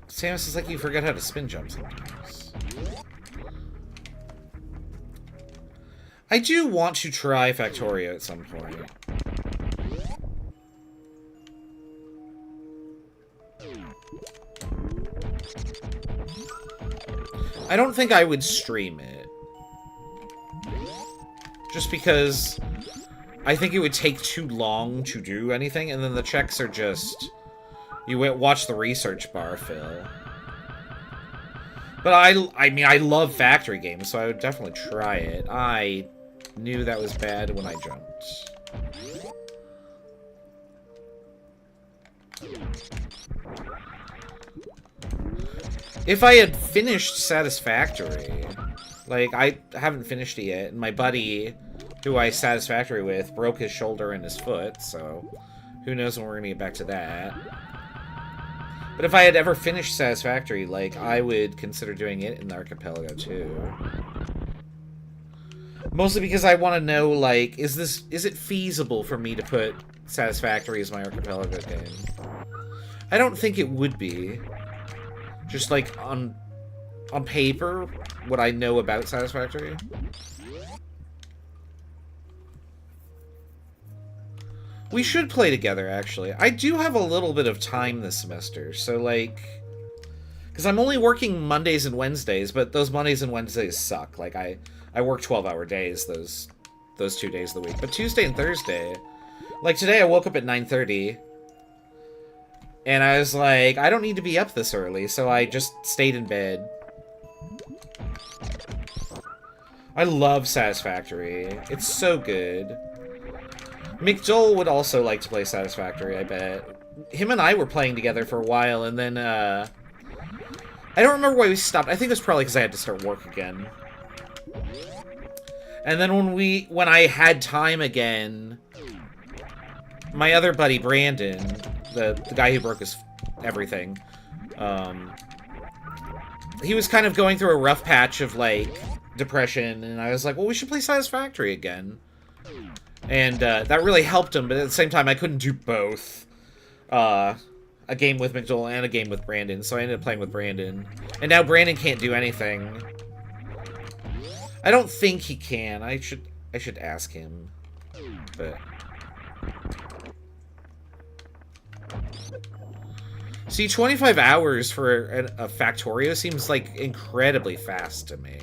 Speaker 1: Samus is like you forget how to spin jump sometimes. I do want to try Factorio at some point. I don't think I would stream it. Just because I think it would take too long to do anything, and then the checks are just... You watch the research bar fill. But I mean, I love factory games, so I would definitely try it. I knew that was bad when I jumped. If I had finished Satisfactory, like, I haven't finished it yet, and my buddy, who I Satisfactory with, broke his shoulder and his foot, so who knows when we're gonna get back to that. But if I had ever finished Satisfactory, like, I would consider doing it in the Archipelago, too. Mostly because I want to know, like, is it feasible for me to put Satisfactory as my Archipelago game? I don't think it would be. Just, like, on paper, what I know about Satisfactory. We should play together, actually. I do have a little bit of time this semester, so, like... Because I'm only working Mondays and Wednesdays, but those Mondays and Wednesdays suck. Like, I work 12-hour days those 2 days of the week. But Tuesday and Thursday... Like, today I woke up at 9:30, and I was like, I don't need to be up this early, so I just stayed in bed. I love Satisfactory. It's so good. McDowell would also like to play Satisfactory, I bet. Him and I were playing together for a while, and then, I don't remember why we stopped. I think it was probably because I had to start work again. And then when I had time again, my other buddy, Brandon, the guy who broke his everything, he was kind of going through a rough patch of, like, depression, and I was like, well, we should play Satisfactory again. And that really helped him, but at the same time, I couldn't do both. a game with McDowell and a game with Brandon, so I ended up playing with Brandon. And now Brandon can't do anything. I don't think he can. I should ask him. But see, 25 hours for a Factorio seems like incredibly fast to me.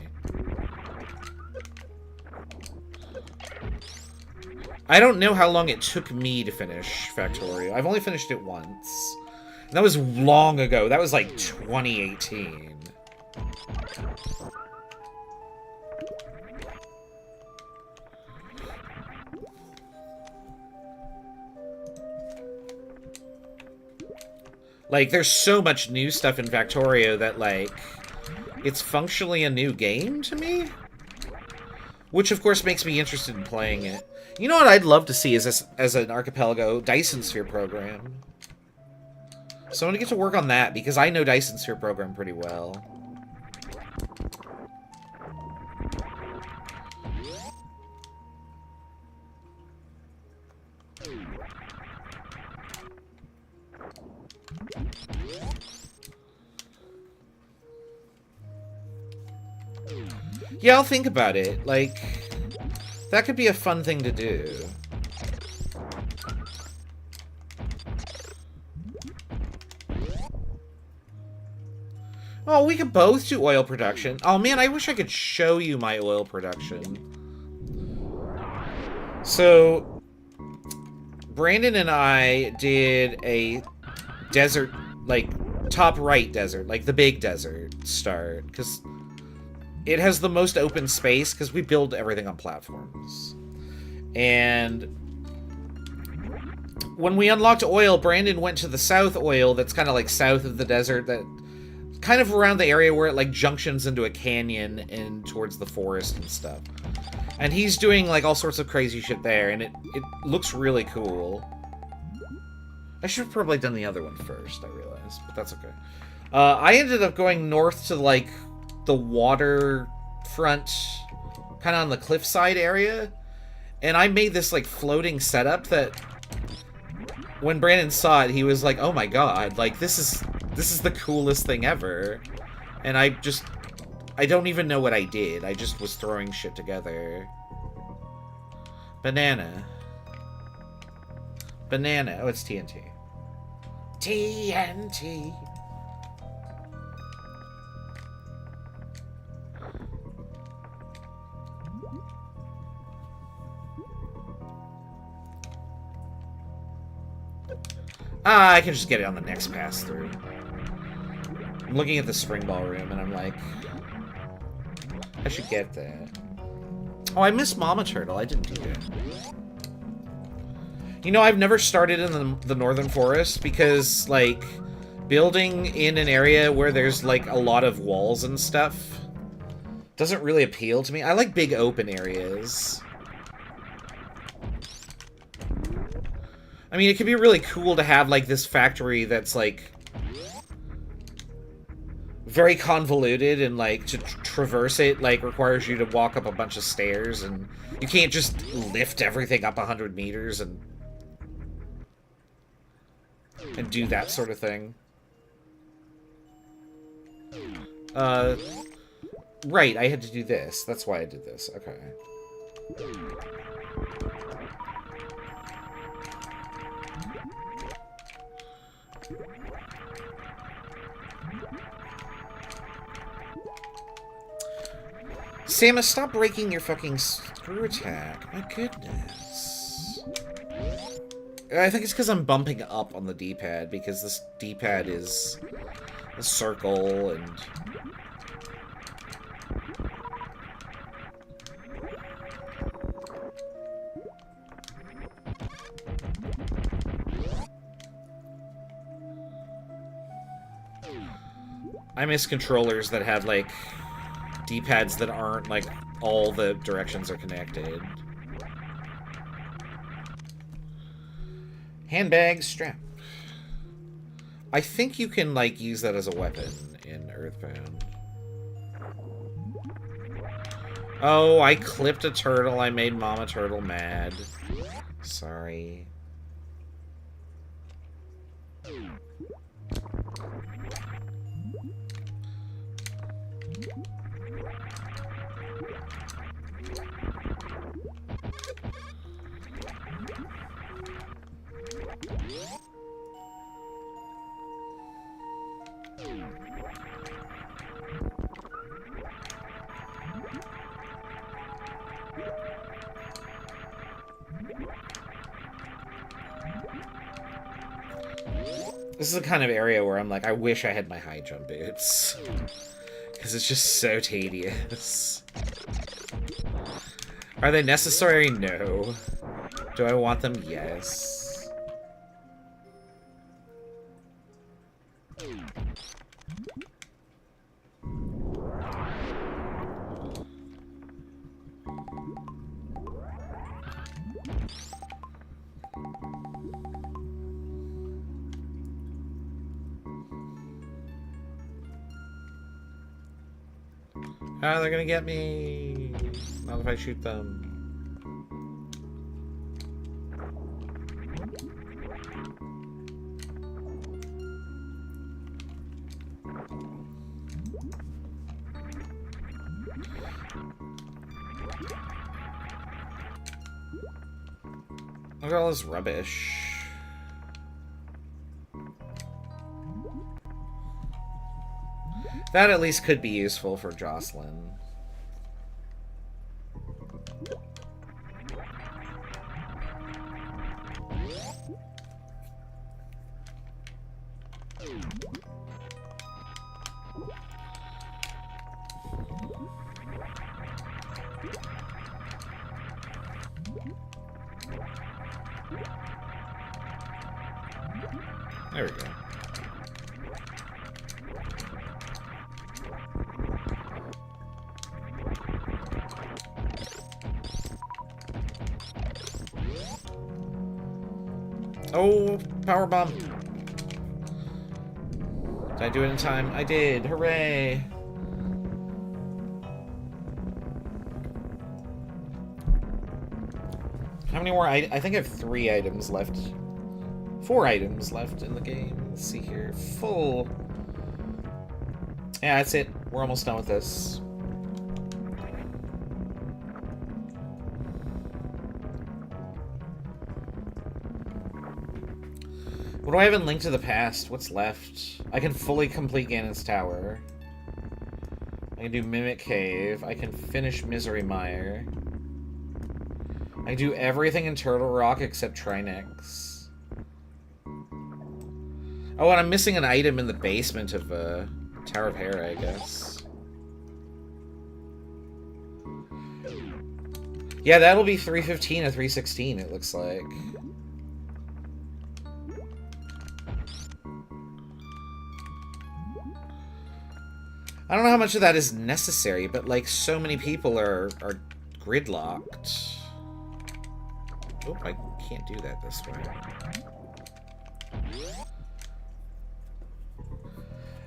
Speaker 1: I don't know how long it took me to finish Factorio. I've only finished it once. And that was long ago. That was like 2018. Like, there's so much new stuff in Factorio that, like, it's functionally a new game to me? Which, of course, makes me interested in playing it. You know what I'd love to see as an Archipelago? Dyson Sphere program. So I'm gonna get to work on that, because I know Dyson Sphere program pretty well. Yeah, I'll think about it. Like, that could be a fun thing to do. Oh, we could both do oil production. Oh man, I wish I could show you my oil production. So, Brandon and I did a desert, like, top right desert, like the big desert start, because it has the most open space, because we build everything on platforms. And when we unlocked oil, Brandon went to the south oil that's kind of like south of the desert, that kind of around the area where it like junctions into a canyon and towards the forest and stuff. And he's doing like all sorts of crazy shit there, and it looks really cool. I should have probably done the other one first, I realized, but that's okay. I ended up going north to like the waterfront, kind of on the cliffside area, and I made this like floating setup that when Brandon saw it, he was like, oh my god, like this is the coolest thing ever. And I don't even know what I did. I just was throwing shit together. Banana. Oh, it's TNT. TNT. I can just get it on the next pass through. I'm looking at the spring ballroom and I'm like, I should get that. Oh, I miss Mama Turtle. I didn't do that. You know, I've never started in the Northern Forest because, like, building in an area where there's, like, a lot of walls and stuff doesn't really appeal to me. I like big open areas. I mean, it could be really cool to have, like, this factory that's, like, very convoluted, and, like, to traverse it, like, requires you to walk up a bunch of stairs, and you can't just lift everything up 100 meters and do that sort of thing. Right, I had to do this. That's why I did this. Okay. Samus, stop breaking your fucking screw attack. My goodness. I think it's because I'm bumping up on the D-pad, because this D-pad is a circle, and... I miss controllers that have, like, D-pads that aren't, like, all the directions are connected. Handbag strap. I think you can, like, use that as a weapon in Earthbound. Oh, I clipped a turtle. I made Mama Turtle mad. Sorry. This is the kind of area where I'm like, I wish I had my high jump boots. Because it's just so tedious. Are they necessary? No. Do I want them? Yes. Oh, they're gonna get me. Not if I shoot them. Look at all this rubbish. That at least could be useful for Jocelyn. There we go. Oh, power bomb. Did I do it in time? I did. Hooray. How many more? I think I have 3 items left. 4 items left in the game. Let's see here. Full. Yeah, that's it. We're almost done with this. What do I have in Link to the Past? What's left? I can fully complete Ganon's Tower. I can do Mimic Cave. I can finish Misery Mire. I can do everything in Turtle Rock except Trinex. Oh, and I'm missing an item in the basement of Tower of Hera, I guess. Yeah, that'll be 315 or 316, it looks like. I don't know how much of that is necessary, but, like, so many people are gridlocked. Oh, I can't do that this way.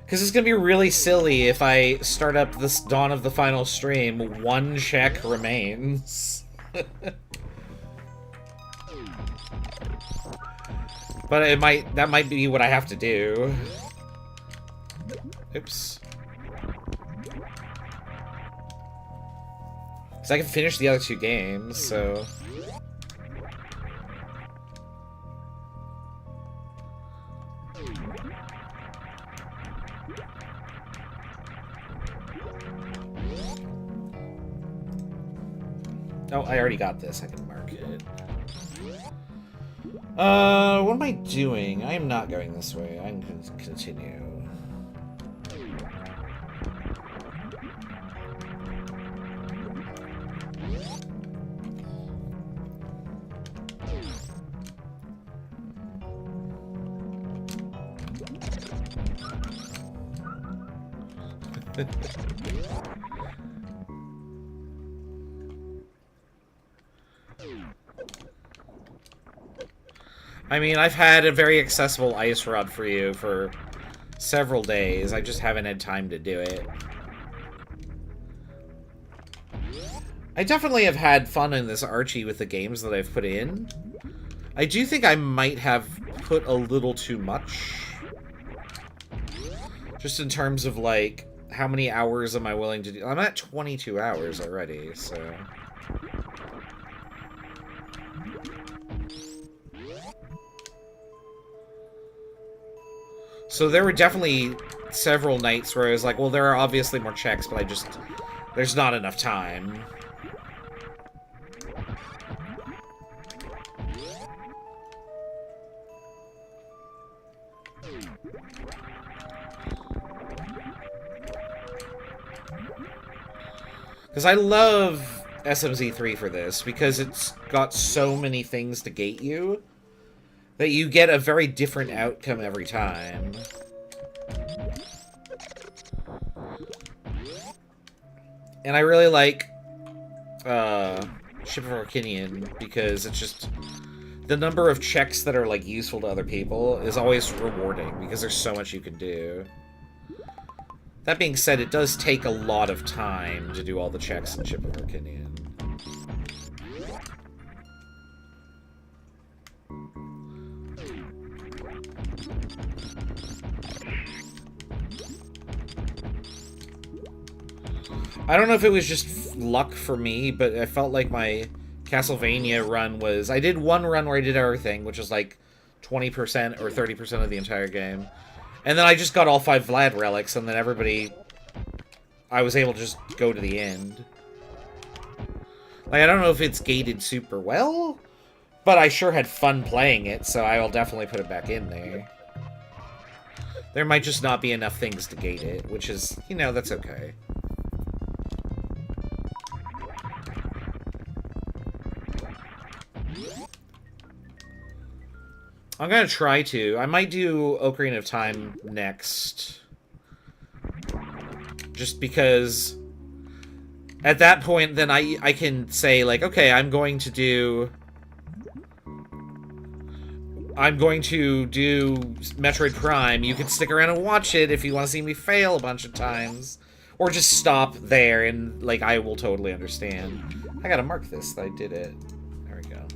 Speaker 1: Because it's going to be really silly if I start up this Dawn of the Final Stream, 1 check remains. But that might be what I have to do. Oops. Because I can finish the other 2 games, so... Oh, I already got this. I can mark it. What am I doing? I am not going this way. I'm going to continue. I mean, I've had a very accessible ice rod for you for several days. I just haven't had time to do it. I definitely have had fun in this Archie with the games that I've put in. I do think I might have put a little too much. Just in terms of, like, how many hours am I willing to do? I'm at 22 hours already, so... So there were definitely several nights where I was like, well, there are obviously more checks, but there's not enough time. Because I love SMZ3 for this, because it's got so many things to gate you, that you get a very different outcome every time. And I really like Ship of Archinian, because it's just... the number of checks that are, like, useful to other people is always rewarding, because there's so much you can do. That being said, it does take a lot of time to do all the checks in Ship of Archinian. I don't know if it was just luck for me, but I felt like my Castlevania run was... I did one run where I did everything, which was like 20% or 30% of the entire game. And then I just got all 5 Vlad relics, and then I was able to just go to the end. Like, I don't know if it's gated super well, but I sure had fun playing it, so I will definitely put it back in there. There might just not be enough things to gate it, which is, you know, that's okay. I'm gonna try to. I might do Ocarina of Time next. Just because... at that point, then I can say, like, okay, I'm going to do Metroid Prime. You can stick around and watch it if you want to see me fail a bunch of times. Or just stop there and, like, I will totally understand. I gotta mark this that I did it. There we go.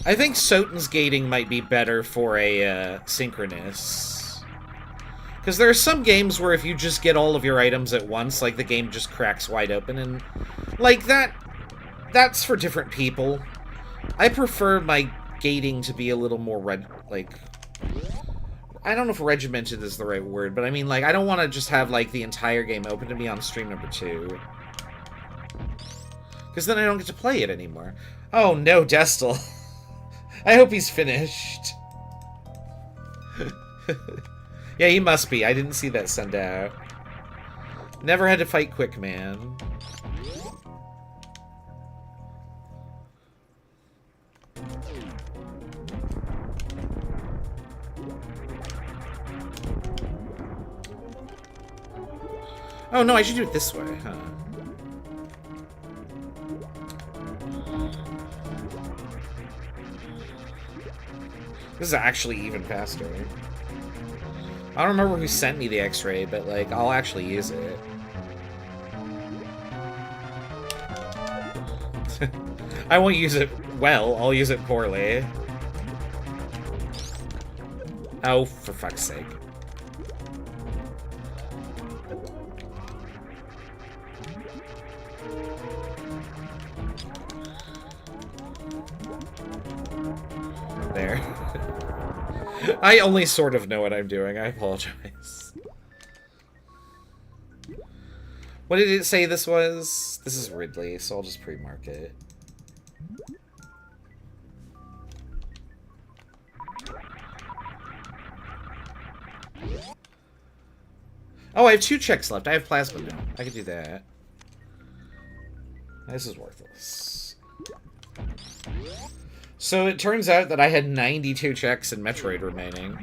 Speaker 1: I think Soten's gating might be better for a synchronous. Because there are some games where if you just get all of your items at once, like, the game just cracks wide open, and, like, that's for different people. I prefer my gating to be a little more I don't know if regimented is the right word, but I mean, like, I don't want to just have, like, the entire game open to me on stream number 2. Because then I don't get to play it anymore. Oh no, Destel. I hope he's finished. Yeah, he must be. I didn't see that send out. Never had to fight Quick Man. Oh no, I should do it this way, huh? This is actually even faster. I don't remember who sent me the X-ray, but, like, I'll actually use it. I won't use it well, I'll use it poorly. Oh, for fuck's sake. There. I only sort of know what I'm doing. I apologize. What did it say this was? This is Ridley, so I'll just pre-mark it. Oh, I have 2 checks left. I have plasma now. I can do that. This is worthless. So it turns out that I had 92 checks in Metroid remaining.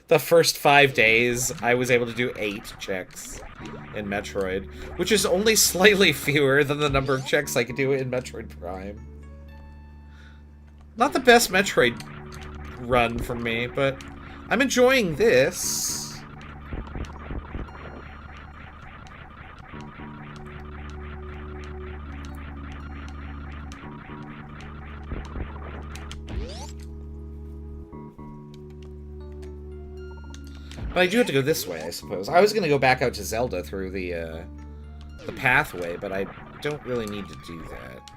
Speaker 1: The first 5 days, I was able to do 8 checks in Metroid, which is only slightly fewer than the number of checks I could do in Metroid Prime. Not the best Metroid run for me, but I'm enjoying this. But I do have to go this way, I suppose. I was going to go back out to Zelda through the pathway, but I don't really need to do that.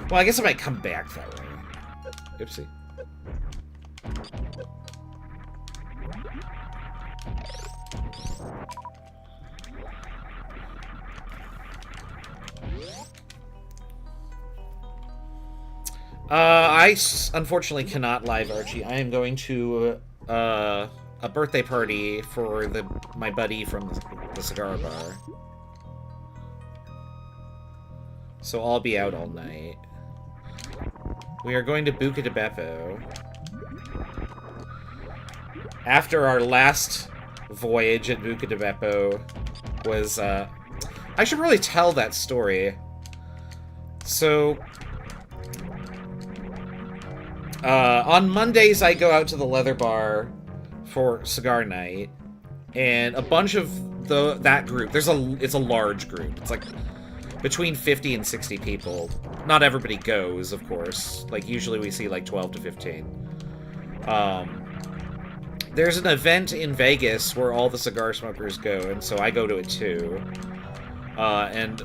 Speaker 1: Well, I guess I might come back that way. Oopsie. I unfortunately cannot live Archie. I am going to a birthday party for my buddy from the cigar bar. So I'll be out all night. We are going to BKed Beppo. After our last voyage at BKed Beppo was, I should really tell that story. So, on Mondays I go out to the leather bar for cigar night, and a bunch of that group, it's a large group. It's like between 50 and 60 people. Not everybody goes, of course. Like, usually we see like 12 to 15. There's an event in Vegas where all the cigar smokers go, and so I go to it too. And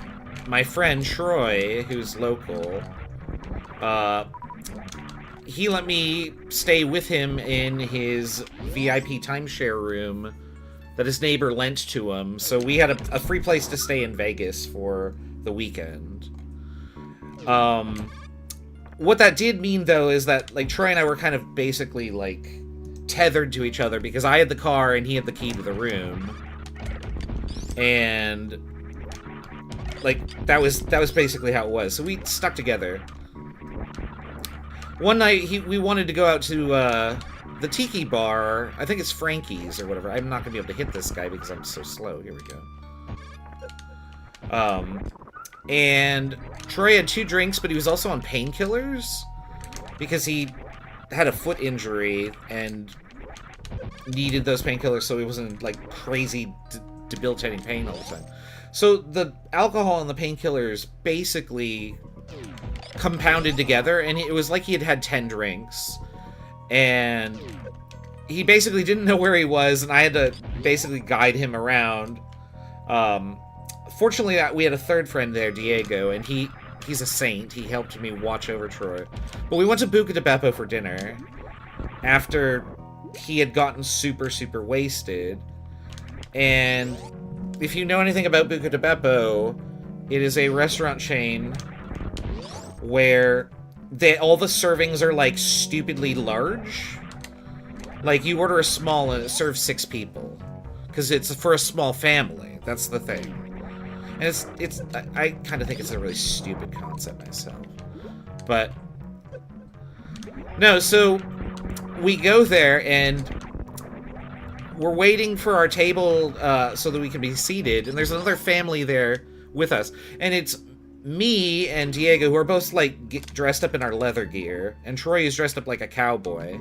Speaker 1: my friend Troy, who's local, he let me stay with him in his VIP timeshare room that his neighbor lent to him. So we had a free place to stay in Vegas for the weekend. What that did mean, though, is that, like, Troy and I were kind of basically, like, tethered to each other because I had the car and he had the key to the room. And, like, that was basically how it was. So we stuck together. One night, we wanted to go out to, the Tiki Bar. I think it's Frankie's or whatever. I'm not gonna be able to hit this guy because I'm so slow. Here we go. And Troy had 2 drinks, but he was also on painkillers because he had a foot injury and needed those painkillers so he wasn't, like, crazy debilitating pain all the time. So the alcohol and the painkillers basically compounded together, and it was like he had had 10 drinks. And he basically didn't know where he was, and I had to basically guide him around. Fortunately, we had a third friend there, Diego, and he's a saint. He helped me watch over Troy. But we went to BKed Beppo for dinner after he had gotten super, super wasted. And if you know anything about BKed Beppo, it is a restaurant chain where all the servings are, like, stupidly large. Like, you order a small and it serves 6 people. Because it's for a small family. That's the thing. And I kind of think it's a really stupid concept myself. But, no, so we go there and we're waiting for our table so that we can be seated. And there's another family there with us. And it's me and Diego, who are both, like, dressed up in our leather gear. And Troy is dressed up like a cowboy.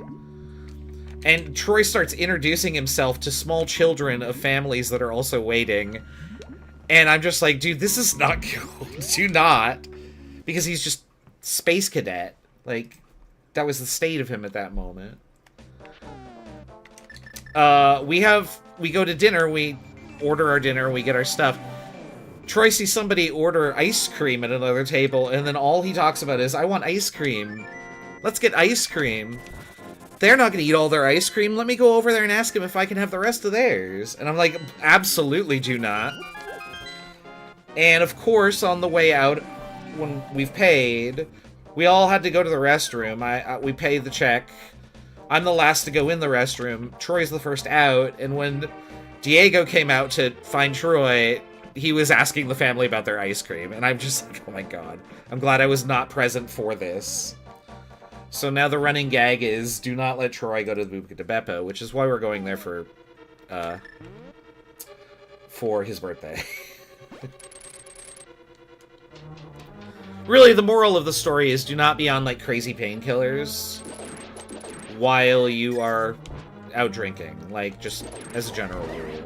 Speaker 1: And Troy starts introducing himself to small children of families that are also waiting. And I'm just like, dude, this is not cool. Do not. Because he's just space cadet. Like, that was the state of him at that moment. We go to dinner, we order our dinner, we get our stuff. Troy sees somebody order ice cream at another table, and then all he talks about is, I want ice cream. Let's get ice cream. They're not going to eat all their ice cream. Let me go over there and ask him if I can have the rest of theirs. And I'm like, absolutely do not. And of course, on the way out, when we've paid, we all had to go to the restroom. We paid the check. I'm the last to go in the restroom. Troy's the first out. And when Diego came out to find Troy, he was asking the family about their ice cream. And I'm just like, oh my god. I'm glad I was not present for this. So now the running gag is, do not let Troy go to the BKed Beppo, which is why we're going there for his birthday. Really, the moral of the story is do not be on, like, crazy painkillers while you are out drinking. Like, just as a general rule.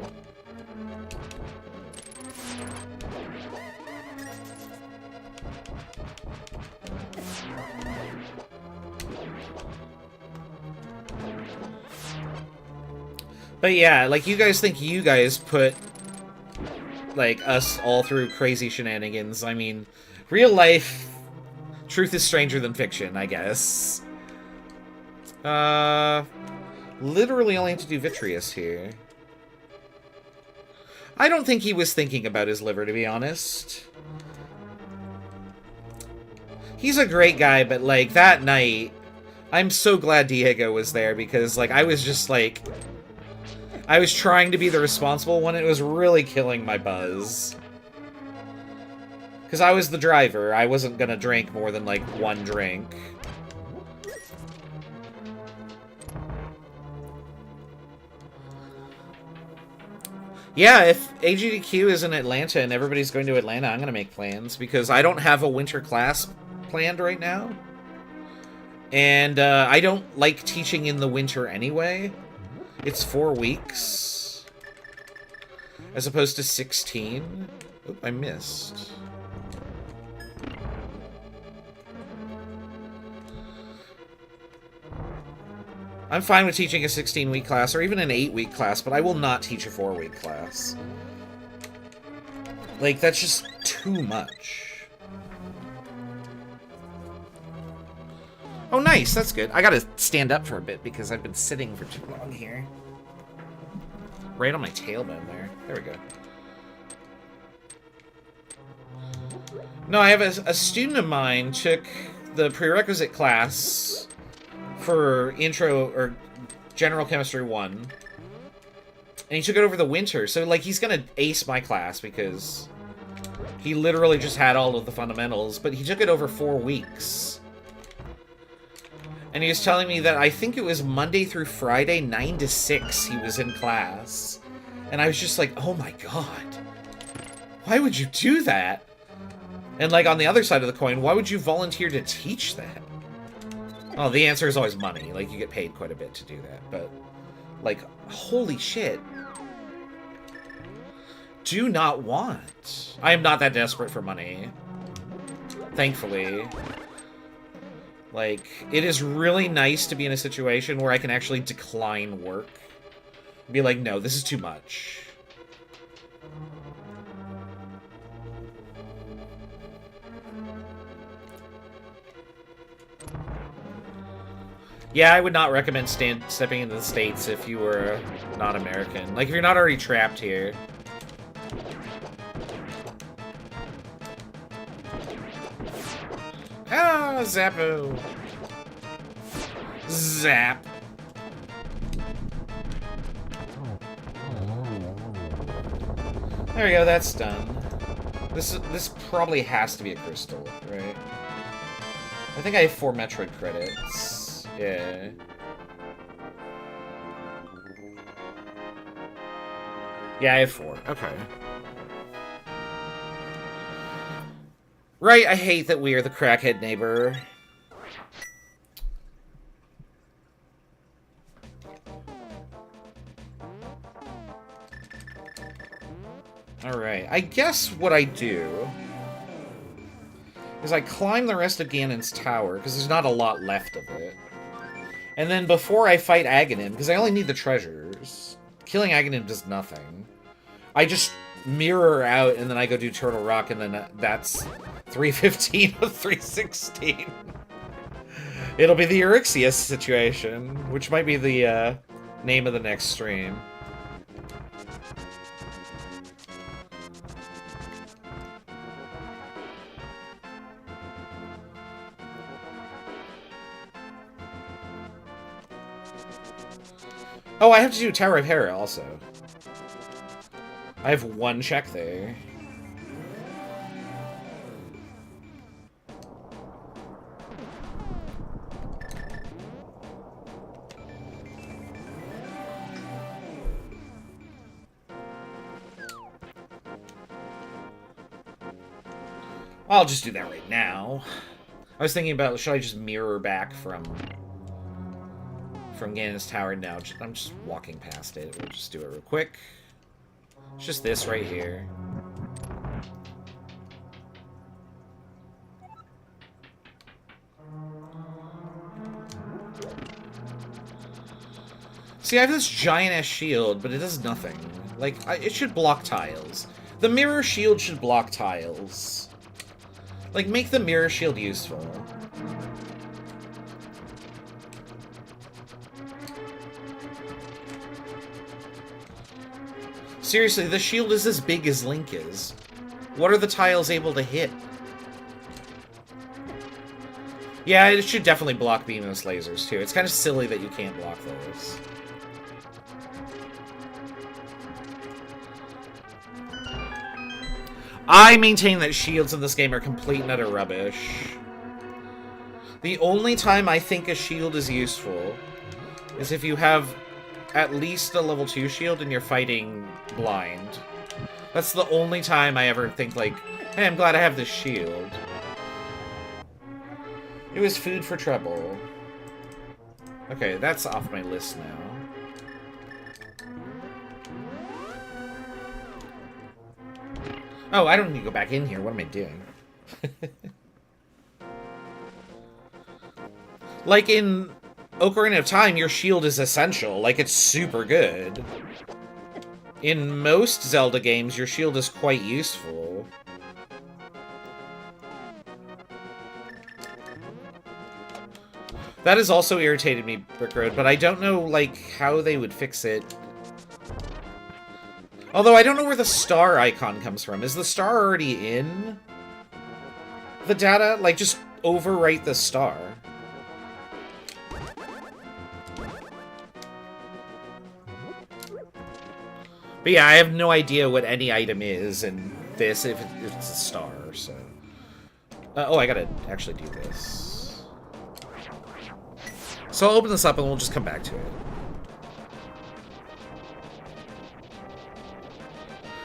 Speaker 1: But yeah, like, you guys think you guys put, like, us all through crazy shenanigans. I mean, real life, truth is stranger than fiction, I guess. Literally only have to do Vitreous here. I don't think he was thinking about his liver, to be honest. He's a great guy, but, like, that night, I'm so glad Diego was there, because, like, I was just, like... I was trying to be the responsible one, and it was really killing my buzz. Because I was the driver, I wasn't gonna drink more than, like, one drink. Yeah, if AGDQ is in Atlanta and everybody's going to Atlanta, I'm gonna make plans, because I don't have a winter class planned right now. And I don't like teaching in the winter anyway. It's 4 weeks. As opposed to 16. Oop, I missed. I'm fine with teaching a 16-week class, or even an 8-week class, but I will not teach a 4-week class. Like, that's just too much. Oh, nice, that's good. I gotta stand up for a bit, because I've been sitting for too long here. Right on my tailbone there. There we go. No, I have a student of mine took the prerequisite class for intro or general chemistry 1, and he took it over the winter, so like he's gonna ace my class because he literally just had all of the fundamentals, but he took it over 4 weeks, and he was telling me that I think it was Monday through Friday 9 to 6 he was in class, and I was just like, oh my god, why would you do that? And like on the other side of the coin, why would you volunteer to teach that? Oh, the answer is always money. Like, you get paid quite a bit to do that. But, like, holy shit. Do not want. I am not that desperate for money. Thankfully. Like, it is really nice to be in a situation where I can actually decline work. Be like, no, this is too much. Yeah, I would not recommend stepping into the States if you were not American. Like, if you're not already trapped here. Ah, Zappo! Zap! There we go, that's done. This probably has to be a crystal, right? I think I have 4 Metroid credits. Yeah. Yeah, I have 4. Okay. Right, I hate that we are the crackhead neighbor. Alright, I guess what I do is I climb the rest of Ganon's tower, because there's not a lot left of it. And then before I fight Aghanim, because I only need the treasures, killing Aghanim does nothing. I just mirror out, and then I go do Turtle Rock, and then that's 315 of 316. It'll be the Eryxius situation, which might be the name of the next stream. Oh, I have to do Tower of Hera also. I have 1 check there. I'll just do that right now. I was thinking about, should I just mirror back from Ganon's tower? No, I'm just walking past it. We'll just do it real quick. It's just this right here. See, I have this giant-ass shield, but it does nothing. Like, it should block tiles. The mirror shield should block tiles. Like, make the mirror shield useful. Seriously, the shield is as big as Link is. What are the tiles able to hit? Yeah, it should definitely block beamless lasers, too. It's kind of silly that you can't block those. I maintain that shields in this game are complete and utter rubbish. The only time I think a shield is useful is if you have at least a level 2 shield and you're fighting blind. That's the only time I ever think, like, hey, I'm glad I have this shield. It was food for trouble. Okay, that's off my list now. Oh, I don't need to go back in here. What am I doing? Like in Ocarina of Time, your shield is essential. Like, it's super good. In most Zelda games, your shield is quite useful. That has also irritated me, Brick Road, but I don't know, like, how they would fix it. Although, I don't know where the star icon comes from. Is the star already in the data? Like, just overwrite the star. But yeah, I have no idea what any item is in this, if it's a star, so... oh, I gotta actually do this. So I'll open this up and we'll just come back to it.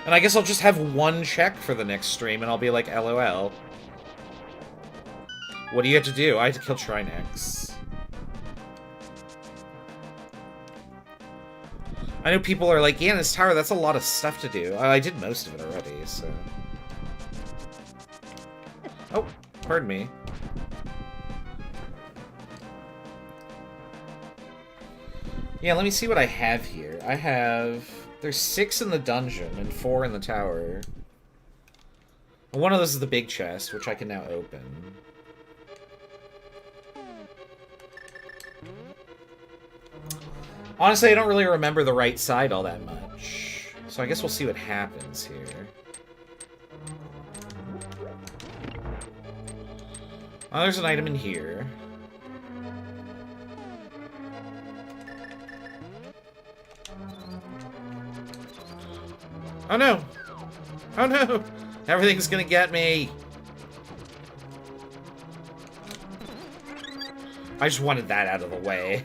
Speaker 1: And I guess I'll just have one check for the next stream, and I'll be like, LOL. What do you have to do? I have to kill Trinex. I know people are like, yeah, in this tower, that's a lot of stuff to do. I did most of it already, so... Oh, pardon me. Yeah, let me see what I have here. I have... There's 6 in the dungeon and 4 in the tower. And one of those is the big chest, which I can now open. Honestly, I don't really remember the right side all that much. So I guess we'll see what happens here. Oh, there's an item in here. Oh no! Oh no! Everything's gonna get me! I just wanted that out of the way.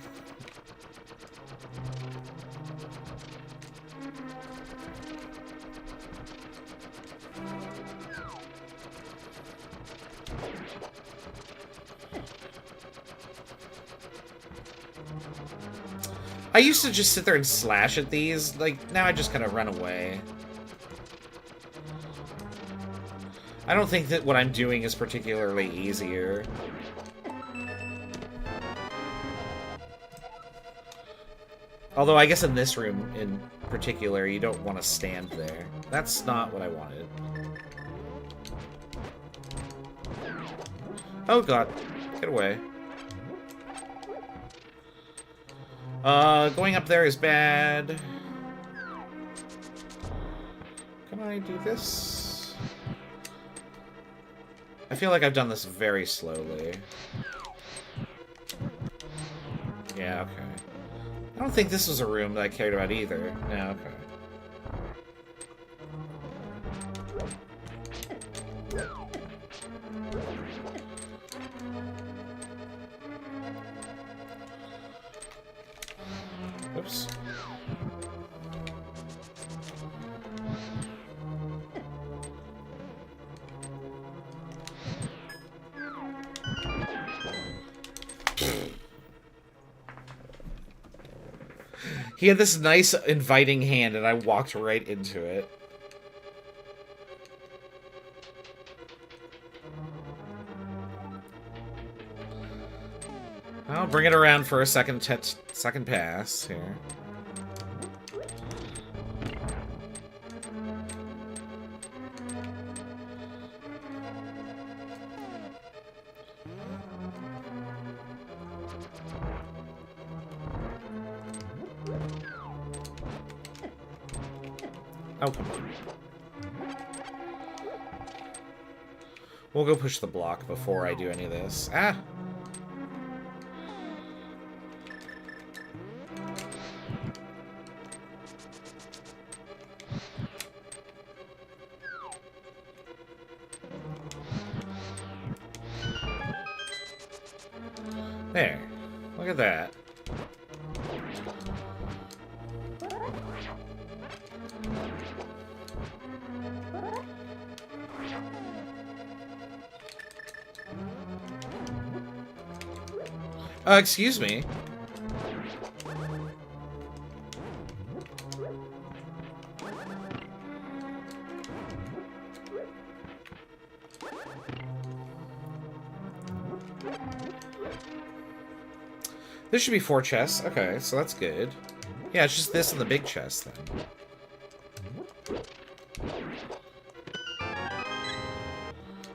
Speaker 1: I used to just sit there and slash at these. Like, now I just kind of run away. I don't think that what I'm doing is particularly easier. Although I guess in this room in particular, you don't want to stand there. That's not what I wanted. Oh god, get away. Going up there is bad. Can I do this? I feel like I've done this very slowly. Yeah, okay. I don't think this was a room that I cared about either. Yeah, okay. Oops. He had this nice, inviting hand, and I walked right into it. I'll bring it around for a second pass here. Oh, come on. We'll go push the block before I do any of this. Ah! There. Look at that. Excuse me. There should be 4 chests. Okay, so that's good. Yeah, it's just this and the big chest then.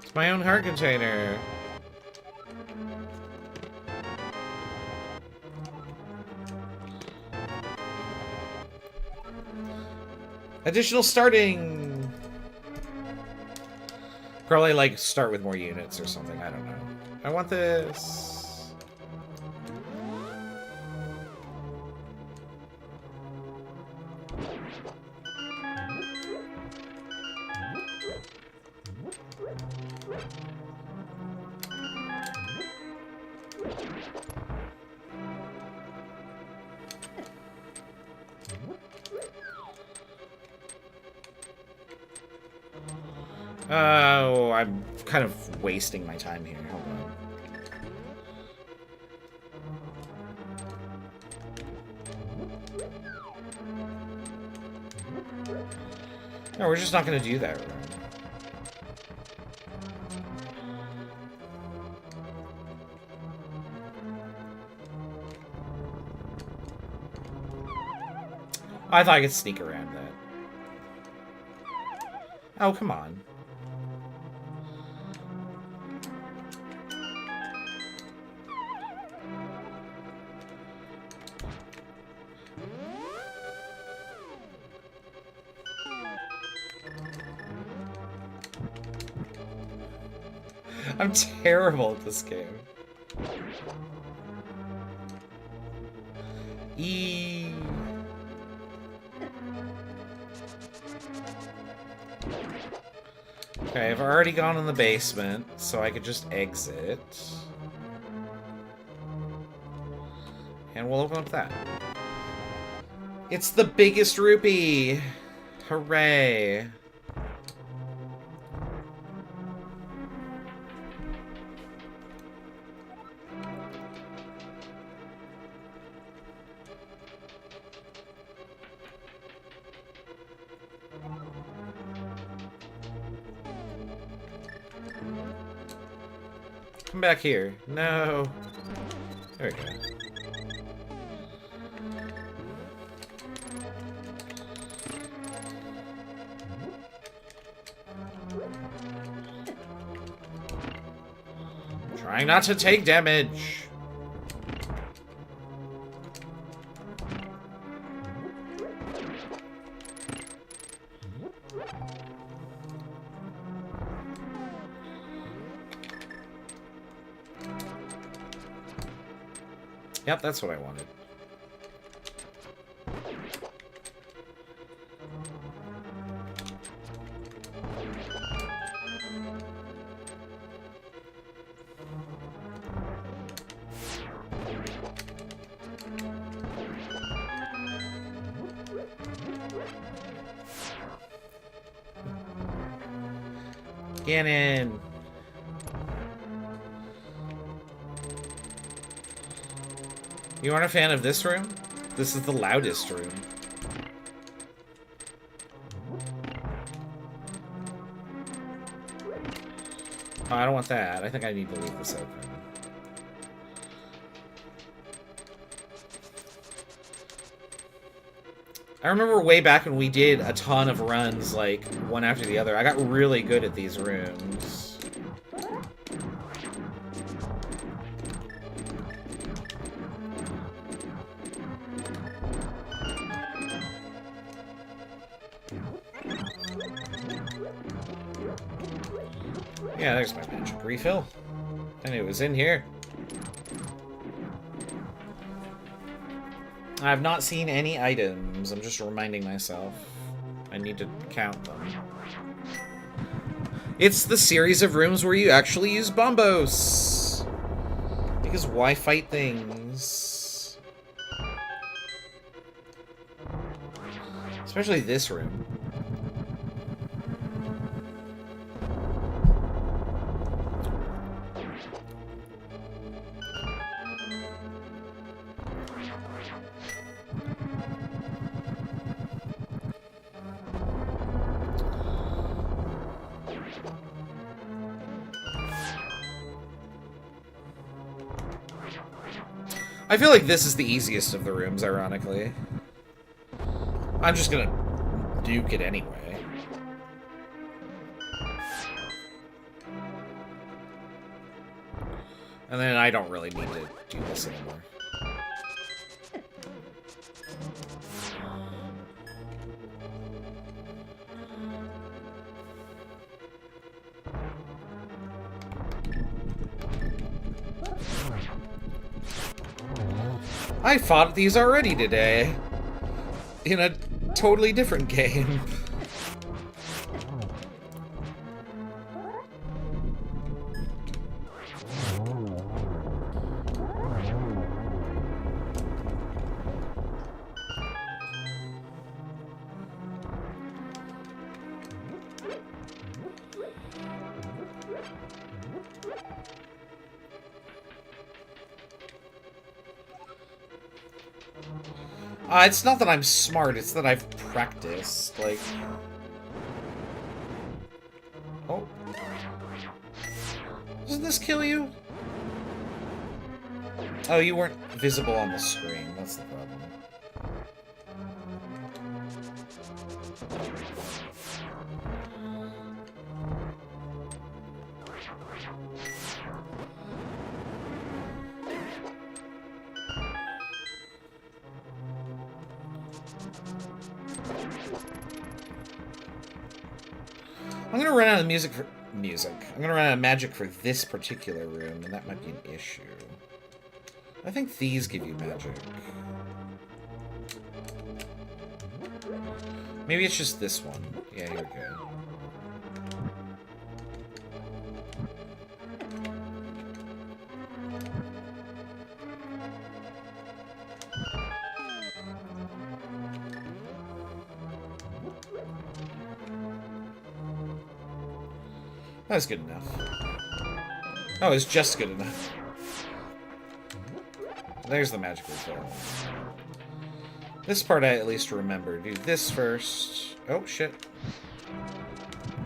Speaker 1: It's my own heart container. Additional starting! Probably, like, start with more units or something. I don't know. I want this. Oh, I'm kind of wasting my time here. Hold on. No, we're just not going to do that room. I thought I could sneak around that. Oh, come on. I'm terrible at this game. Okay, I've already gone in the basement, so I could just exit. And we'll open up that. It's the biggest rupee! Hooray! Come back here. No. There we go. Trying not to take damage. Yep, that's what I wanted. Get in. You aren't a fan of this room? This is the loudest room. Oh, I don't want that. I think I need to leave this open. I remember way back when we did a ton of runs, like, one after the other. I got really good at these rooms. Yeah, there's my magic refill. And it was in here. I've not seen any items. I'm just reminding myself. I need to count them. It's the series of rooms where you actually use bombos. Because why fight things? Especially this room. I feel like this is the easiest of the rooms, ironically. I'm just gonna duke it anyway. And then I don't really need to do this anymore. I fought these already today. In a totally different game. It's not that I'm smart, it's that I've practiced, like... Oh. Doesn't this kill you? Oh, you weren't visible on the screen, that's the problem. I'm gonna run out of I'm gonna run out of magic for this particular room, and that might be an issue. I think these give you magic. Maybe it's just this one. Yeah, here we go. That was good enough. Oh, it's just good enough. There's the magic refill. This part I at least remember. Do this first. Oh, shit.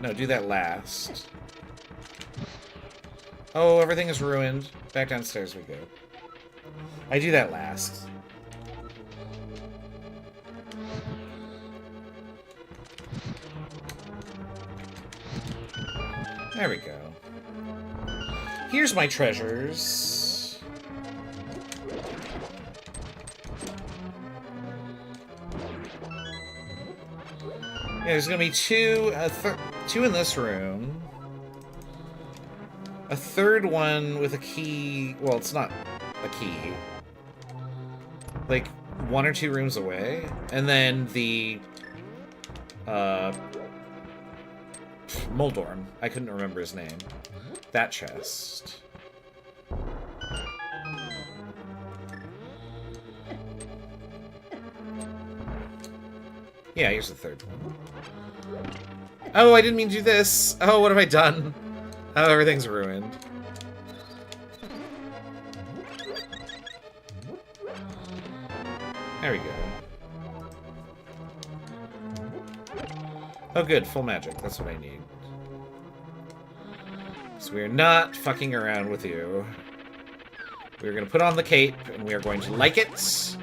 Speaker 1: No, do that last. Oh, everything is ruined. Back downstairs we go. I do that last. There we go. Here's my treasures. Yeah, there's gonna be two in this room. A third one with a key. Well, it's not a key. Like, 1 or 2 rooms away. And then the... Moldorm. I couldn't remember his name. That chest. Yeah, here's the third one. Oh, I didn't mean to do this. Oh, what have I done? Oh, everything's ruined. There we go. Oh good, full magic. That's what I need. So we're not fucking around with you. We're gonna put on the cape, and we are going to like it.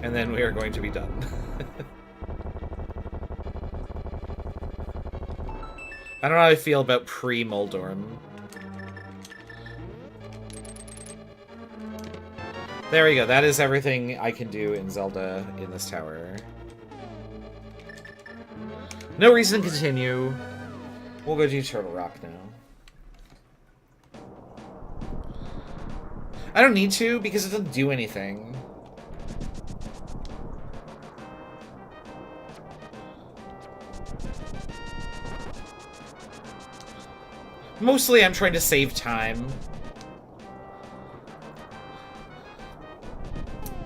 Speaker 1: And then we are going to be done. I don't know how I feel about pre-Moldorm. There we go. That is everything I can do in Zelda in this tower. No reason to continue. We'll go do Turtle Rock now. I don't need to, because it doesn't do anything. Mostly I'm trying to save time.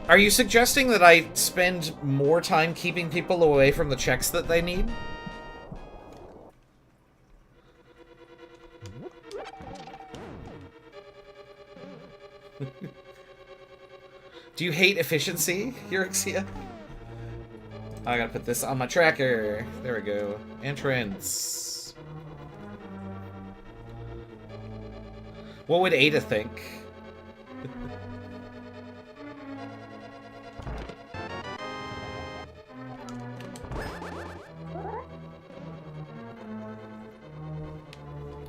Speaker 1: Are you suggesting that I spend more time keeping people away from the checks that they need? Do you hate efficiency, Eurexia? I gotta put this on my tracker. There we go. Entrance. What would Ada think?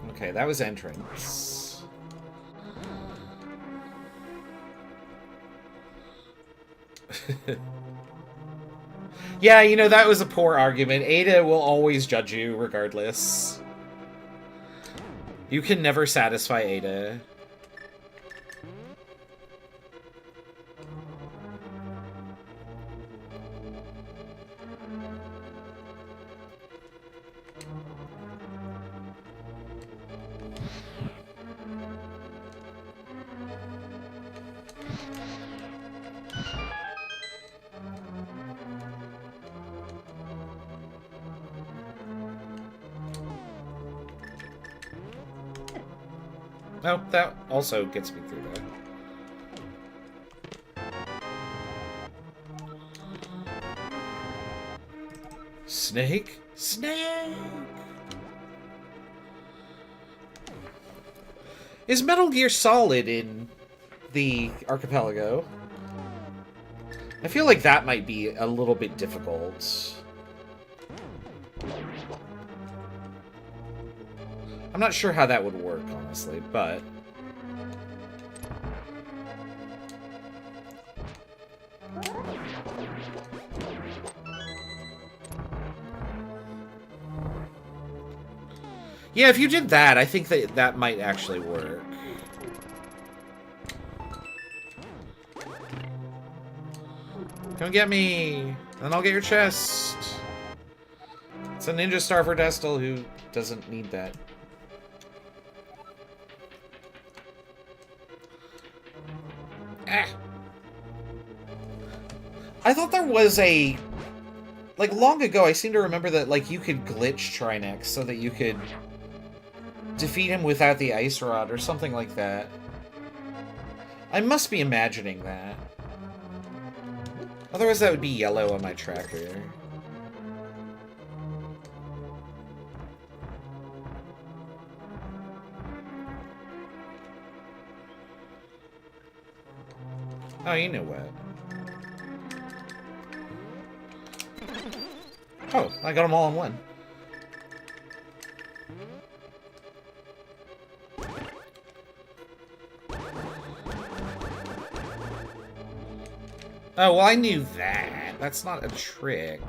Speaker 1: Okay, that was entrance. Yeah, you know, that was a poor argument. Ada will always judge you regardless. You can never satisfy Ada. Oh, that also gets me through that. Snake? Snake! Is Metal Gear Solid in the Archipelago? I feel like that might be a little bit difficult. I'm not sure how that would work, honestly, but... yeah, if you did that, I think that that might actually work. Come get me, and I'll get your chest. It's a ninja star for Destel who doesn't need that. Ah. I thought there was a... like, long ago, I seem to remember that, like, you could glitch Trinex so that you could defeat him without the ice rod or something like that. I must be imagining that. Otherwise, that would be yellow on my tracker. Oh, you know what? Oh, I got them all in one. Oh, well, I knew that. That's not a trick.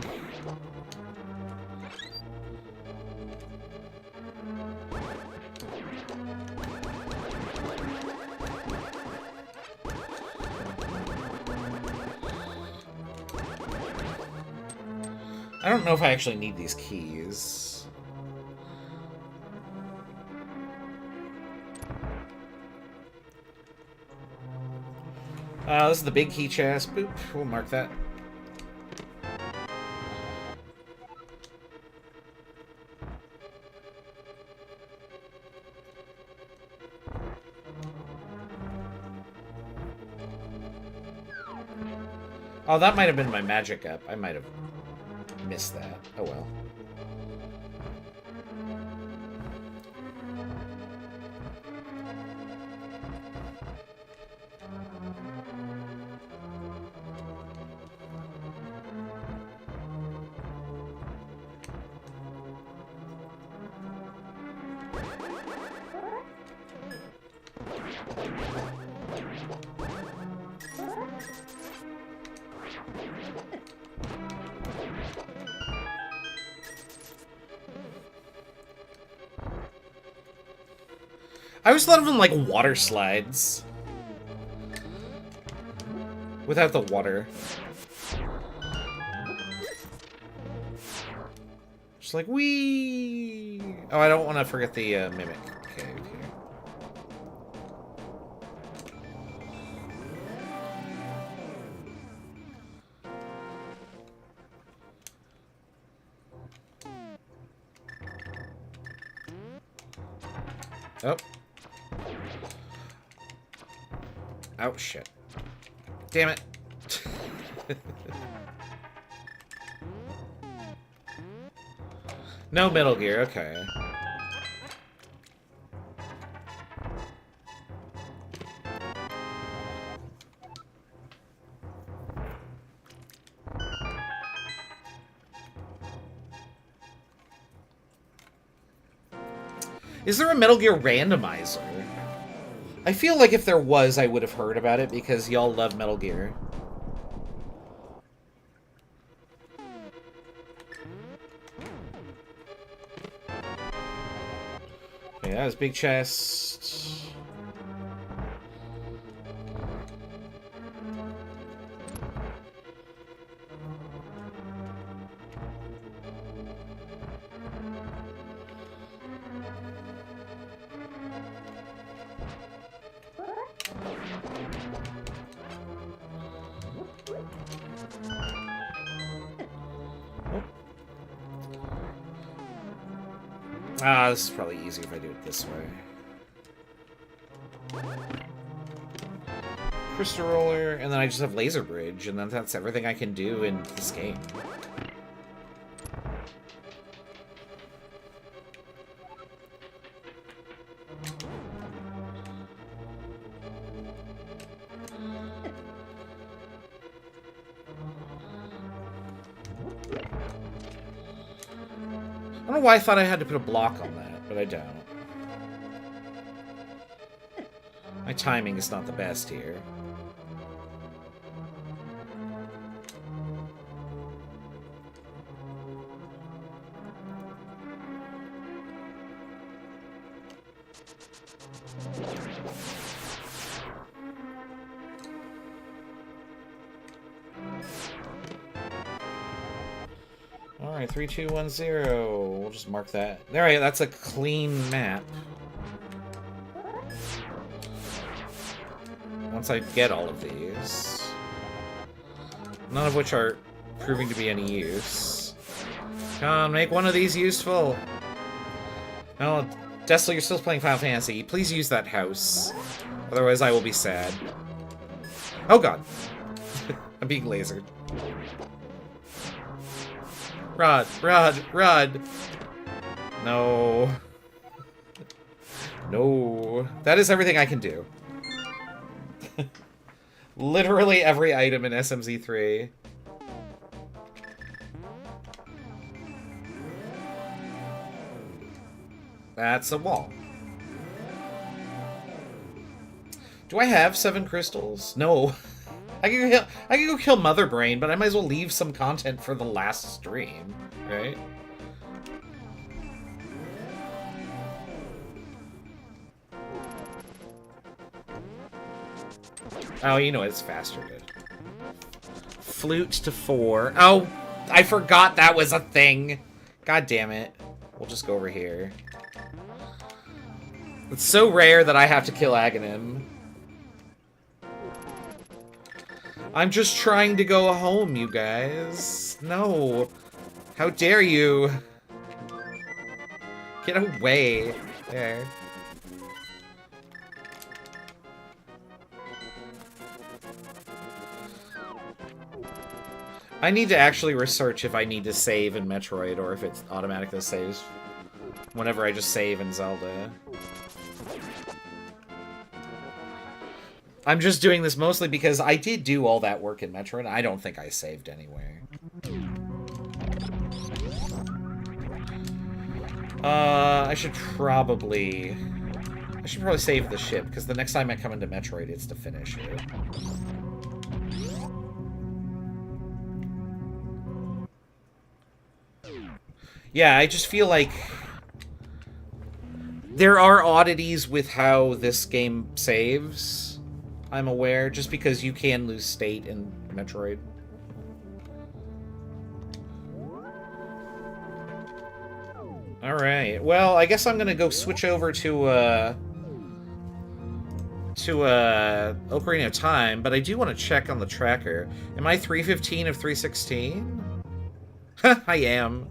Speaker 1: I don't know if I actually need these keys. This is the big key chest. Boop. We'll mark that. Oh, that might have been my magic up. I might have missed that. Oh well. I always thought of them like water slides. Without the water. Just like, wee. Oh, I don't want to forget the mimic cave here. Oh. Oh, shit. Damn it. No Metal Gear, okay. Is there a Metal Gear randomizer? I feel like if there was, I would have heard about it because y'all love Metal Gear. Okay, that was big chest. Ah, this is probably easier if I do it this way. Crystal Roller, and then I just have Laser Bridge, and then that's everything I can do in this game. I don't know why I thought I had to put a block on that, but I don't. My timing is not the best here. Alright, 3, 2, 1, 0. We'll just mark that. Alright, that's a clean map. Once I get all of these. None of which are proving to be any use. Come on, make one of these useful. Oh, Dessel, you're still playing Final Fantasy. Please use that house. Otherwise I will be sad. Oh god. I'm being lasered. Rod, Rod, Rod. No. No. That is everything I can do. Literally every item in SMZ3. That's a wall. Do I have 7 crystals? No. I can go kill Mother Brain, but I might as well leave some content for the last stream, right? Oh, you know it's faster, dude. Flute to 4. Oh, I forgot that was a thing. God damn it. We'll just go over here. It's so rare that I have to kill Aghanim. I'm just trying to go home, you guys. No. How dare you? Get away. There. I need to actually research if I need to save in Metroid or if it automatically saves whenever I just save in Zelda. I'm just doing this mostly because I did do all that work in Metroid. I don't think I saved anywhere. I should probably save the ship, because the next time I come into Metroid, it's to finish it. Yeah, I just feel like There are oddities with how this game saves, I'm aware, just because you can lose state in Metroid. Alright, well, I guess I'm gonna go switch over to Ocarina of Time, but I do want to check on the tracker. Am I 315 of 316? I am.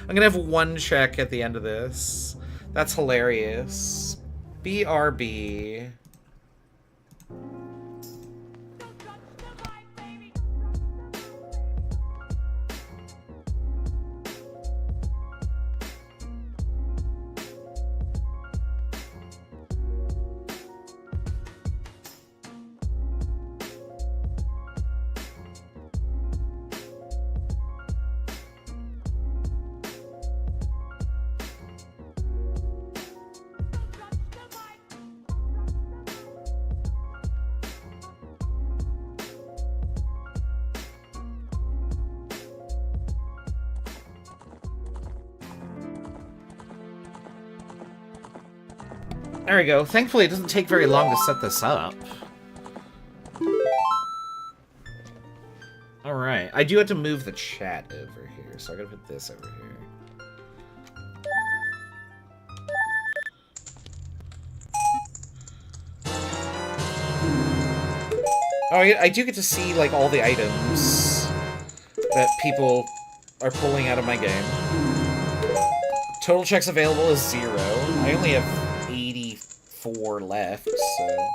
Speaker 1: I'm gonna have one check at the end of this. That's hilarious. BRB. There we go. Thankfully, it doesn't take very long to set this up. Alright. I do have to move the chat over here, so I gotta put this over here. Oh, I do get to see, like, all the items that people are pulling out of my game. Total checks available is 0. I only have 84 left, so...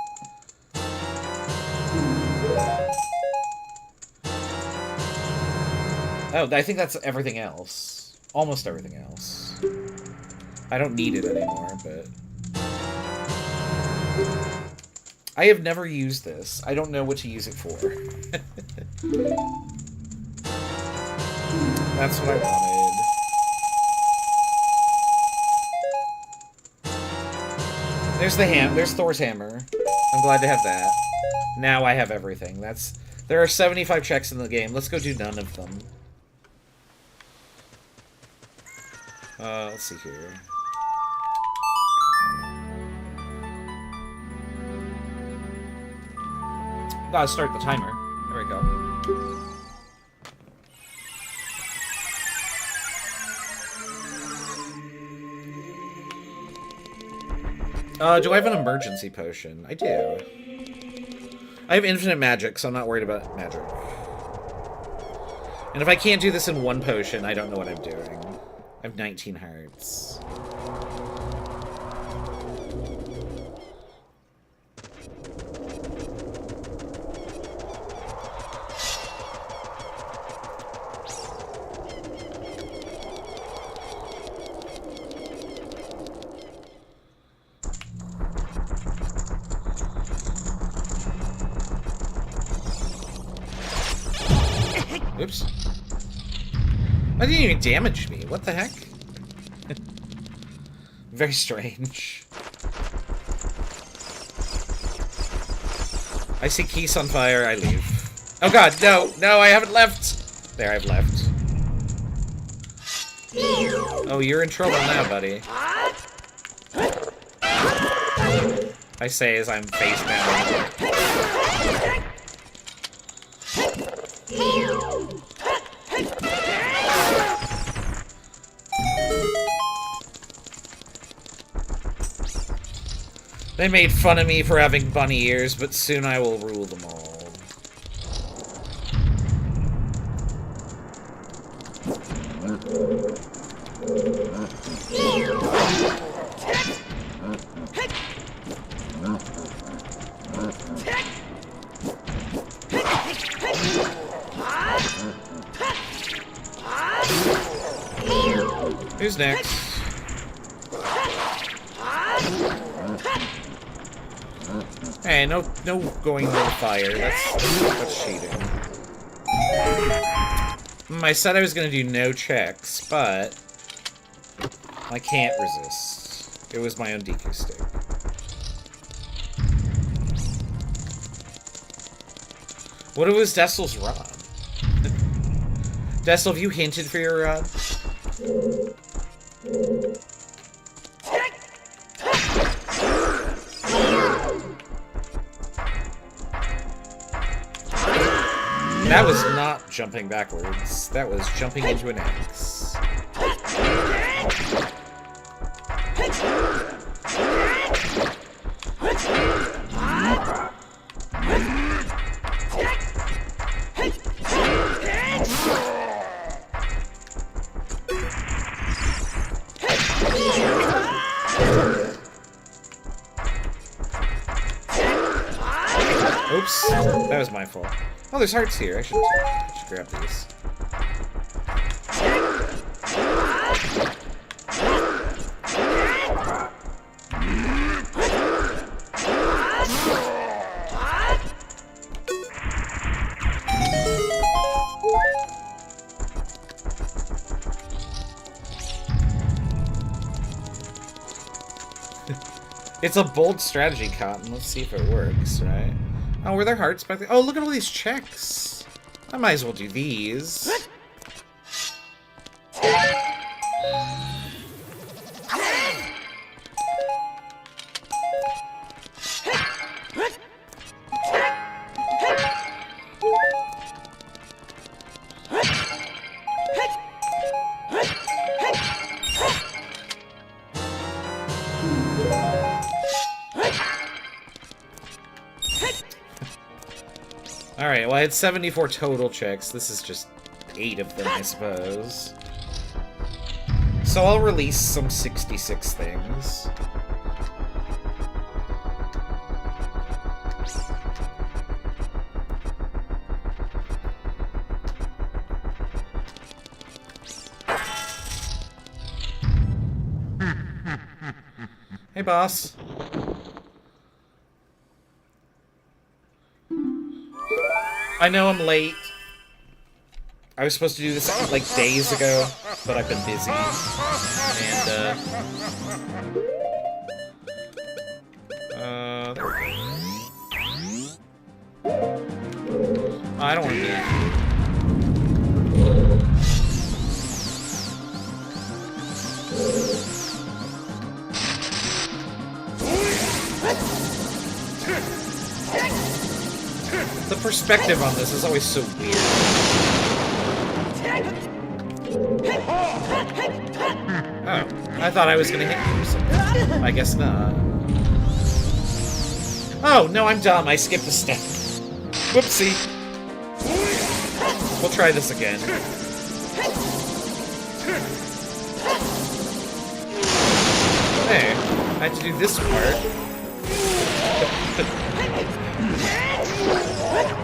Speaker 1: Oh, I think that's everything else. Almost everything else. I don't need it anymore, but... I have never used this. I don't know what to use it for. That's what I wanted. There's the there's Thor's hammer. I'm glad to have that. Now I have everything. There are 75 checks in the game. Let's go do none of them. Let's see here. Gotta start the timer. There we go. Do I have an emergency potion? I do. I have infinite magic, so I'm not worried about magic. And if I can't do this in one potion, I don't know what I'm doing. I have 19 hearts. Oops. That didn't even damage me. What the heck? Very strange. I see Keys on fire, I leave. Oh god, no! No, I haven't left! There, I've left. Oh, you're in trouble now, buddy. I say as I'm face down. They made fun of me for having bunny ears, but soon I will rule them all. Who's next? Hey, no going no fire. That's cheating. I said I was gonna do no checks, but I can't resist. It was my own DQ stick. What was Dessel's rod? Dessel, have you hinted for your rod? That was not jumping backwards. That was jumping into an X. Oops, that was my fault. Oh, there's hearts here. I should grab these. It's a bold strategy, Cotton. Let's see if it works, right? Oh, were there hearts back there? Oh, look at all these checks. I might as well do these. Alright, well I had 74 total checks. This is just 8 of them, I suppose. So I'll release some 66 things. Hey, boss. I know I'm late. I was supposed to do this like days ago, but I've been busy. And there we go. I don't want to do it. The perspective on this is always so weird. Oh, I thought I was gonna hit you or something. I guess not. Oh, no, I'm dumb. I skipped a step. Whoopsie. We'll try this again. Hey, I had to do this part.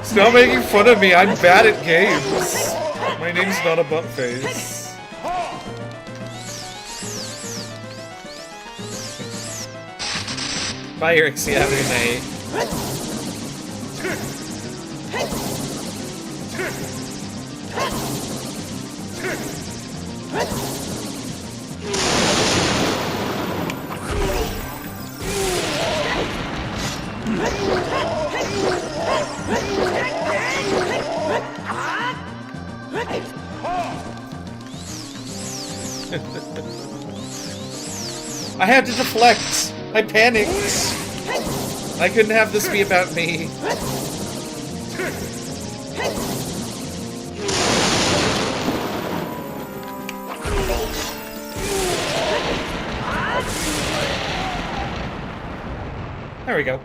Speaker 1: Stop making fun of me, I'm bad at games. My name's not a butt face. Bye, Rixie, have a good night. I had to deflect. I panicked. I couldn't have this be about me. There we go.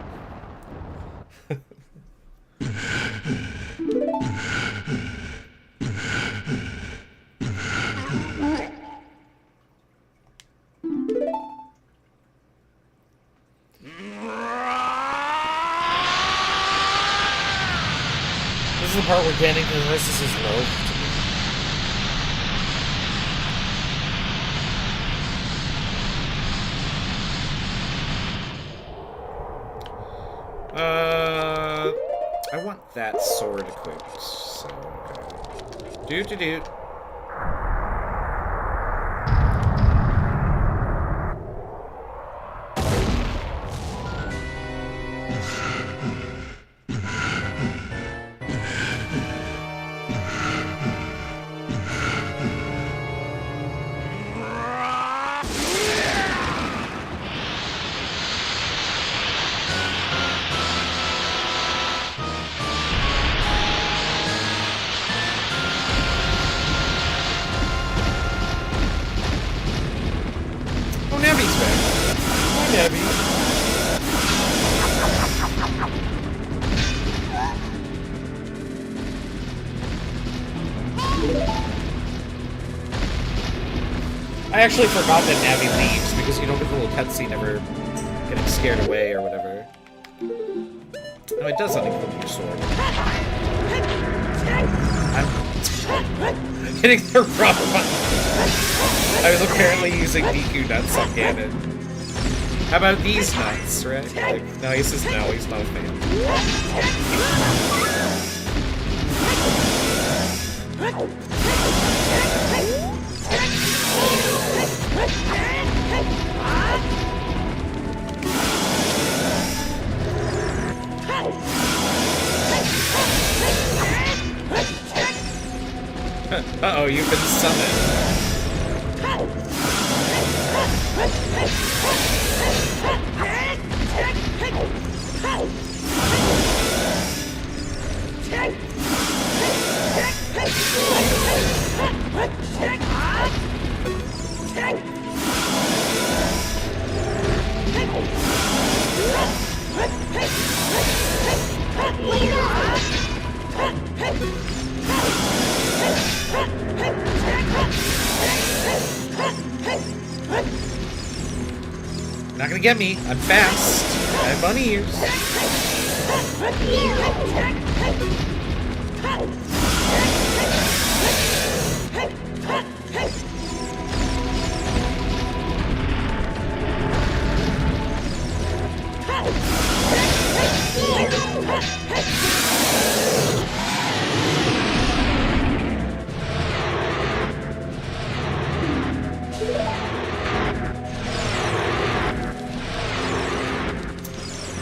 Speaker 1: This is the part where Danny reverses his robe. I want that sword equipped, so okay. Doot. actually forgot that Navi leaves because you don't get the little cutscene ever getting scared away or whatever. No, it does something with your sword. I'm hitting the wrong button. I was apparently using Deku nuts on Ganon. How about these nuts, right? Like, no, he says no, he's not a fan. Uh-oh, you've been summoned. Not gonna get me. I'm fast. I have bunny ears.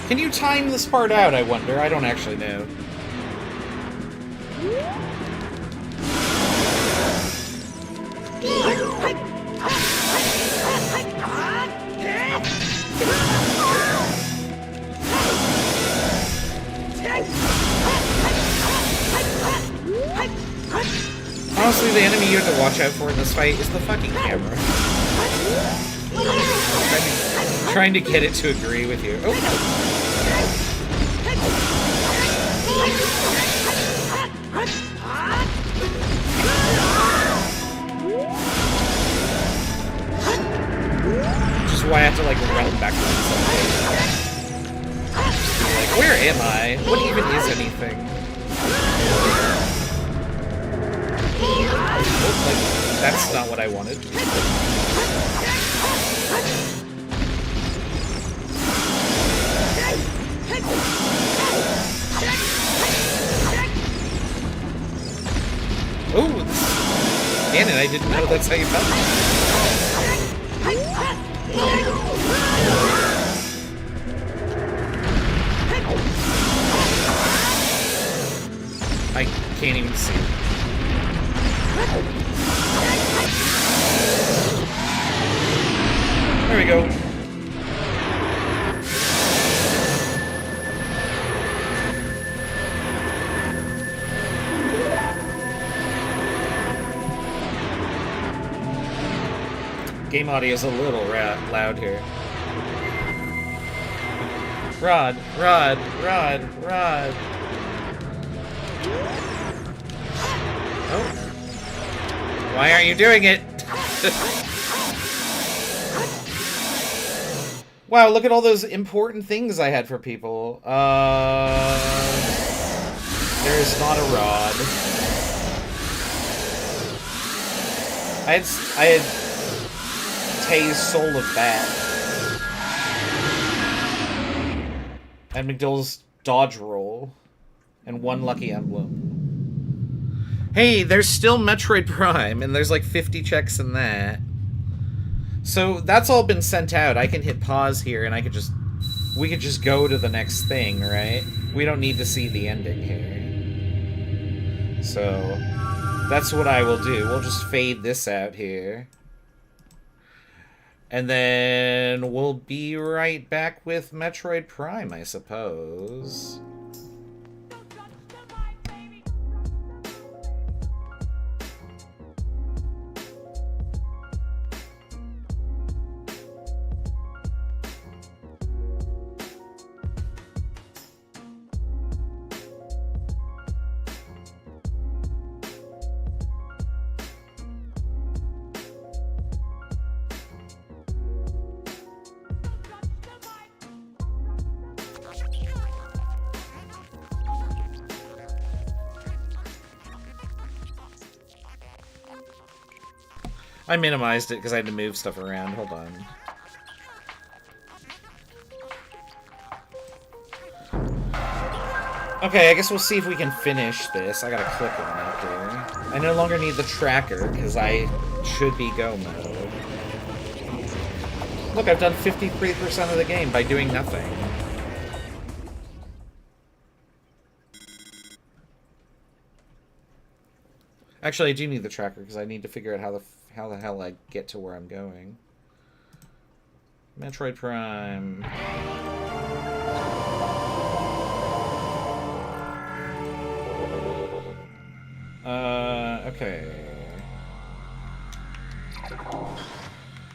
Speaker 1: Can you time this part out, I wonder? I don't actually know. Honestly, the enemy you have to watch out for in this fight is the fucking camera. Trying to get it to agree with you. Oh. Which is why I have to like run backwards. Like, where am I? What even is anything? Oh, like, that's not what I wanted. Oh, Ganon, I didn't know that's how you felt. I can't even see. There we go. Game audio is a little loud here. Rod. Oh. Why aren't you doing it? Wow, look at all those important things I had for people. There's not a rod. I had Tay's Soul of Bat. And McDowell's Dodge Roll. And one Lucky Emblem. Hey, there's still Metroid Prime, and there's like 50 checks in that. So that's all been sent out. I can hit pause here, and we could just go to the next thing, right? We don't need to see the ending here. So that's what I will do. We'll just fade this out here. And then we'll be right back with Metroid Prime, I suppose. I minimized it because I had to move stuff around. Hold on. Okay, I guess we'll see if we can finish this. I gotta click on it here. I no longer need the tracker, because I should be go mode. Look, I've done 53% of the game by doing nothing. Actually, I do need the tracker, because I need to figure out how the hell I get to where I'm going. Metroid Prime... okay.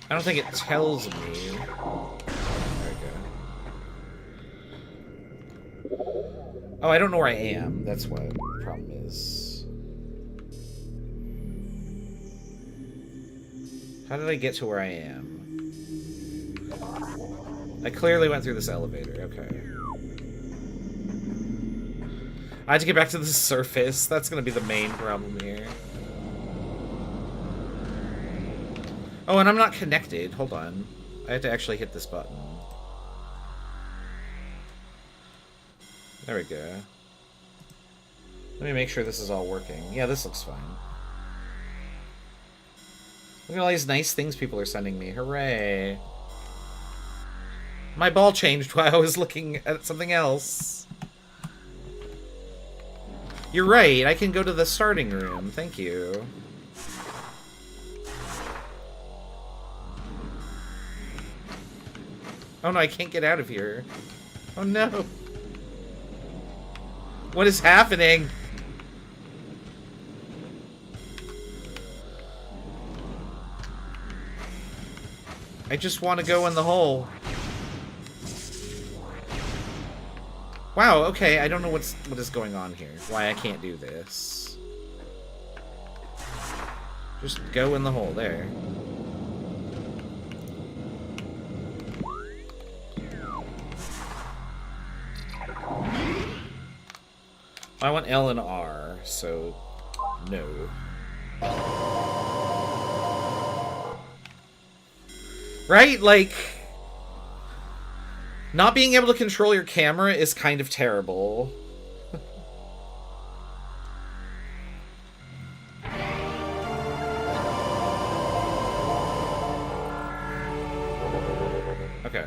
Speaker 1: I don't think it tells me. There we go. Oh, I don't know where I am. That's what the problem is. How did I get to where I am? I clearly went through this elevator. Okay. I had to get back to the surface. That's going to be the main problem here. Oh, and I'm not connected. Hold on. I have to actually hit this button. There we go. Let me make sure this is all working. Yeah, this looks fine. Look at all these nice things people are sending me. Hooray. My ball changed while I was looking at something else. You're right, I can go to the starting room. Thank you. Oh no, I can't get out of here. Oh no. What is happening? I just want to go in the hole. Wow, okay, I don't know what is going on here. Why I can't do this. Just go in the hole, there. I want L and R, so no. Right? Like... not being able to control your camera is kind of terrible. Okay.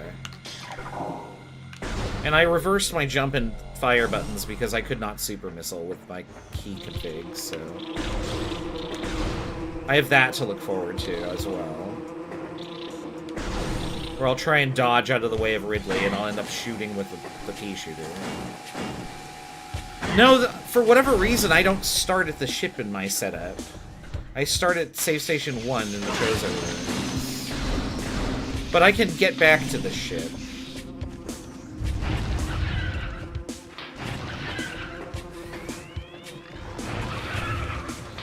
Speaker 1: And I reversed my jump and fire buttons because I could not super missile with my key config, so... I have that to look forward to as well. Or I'll try and dodge out of the way of Ridley, and I'll end up shooting with the pea shooter. No, for whatever reason, I don't start at the ship in my setup. I start at Save Station 1 in the Trozo room. But I can get back to the ship.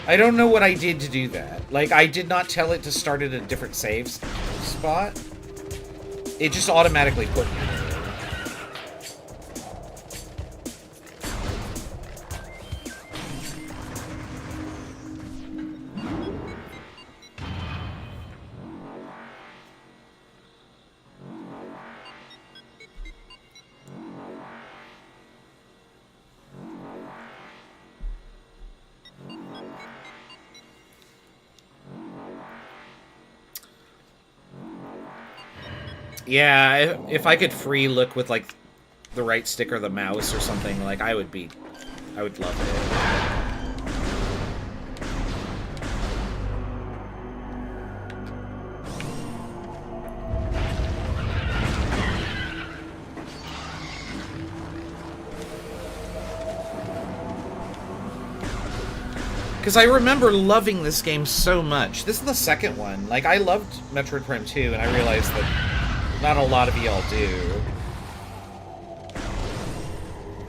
Speaker 1: I don't know what I did to do that. Like, I did not tell it to start at a different save spot. It just automatically put me there. Yeah, if I could free look with, like, the right stick or the mouse or something, like, I would love it. Because I remember loving this game so much. This is the second one. Like, I loved Metroid Prime 2, and I realized that not a lot of y'all do.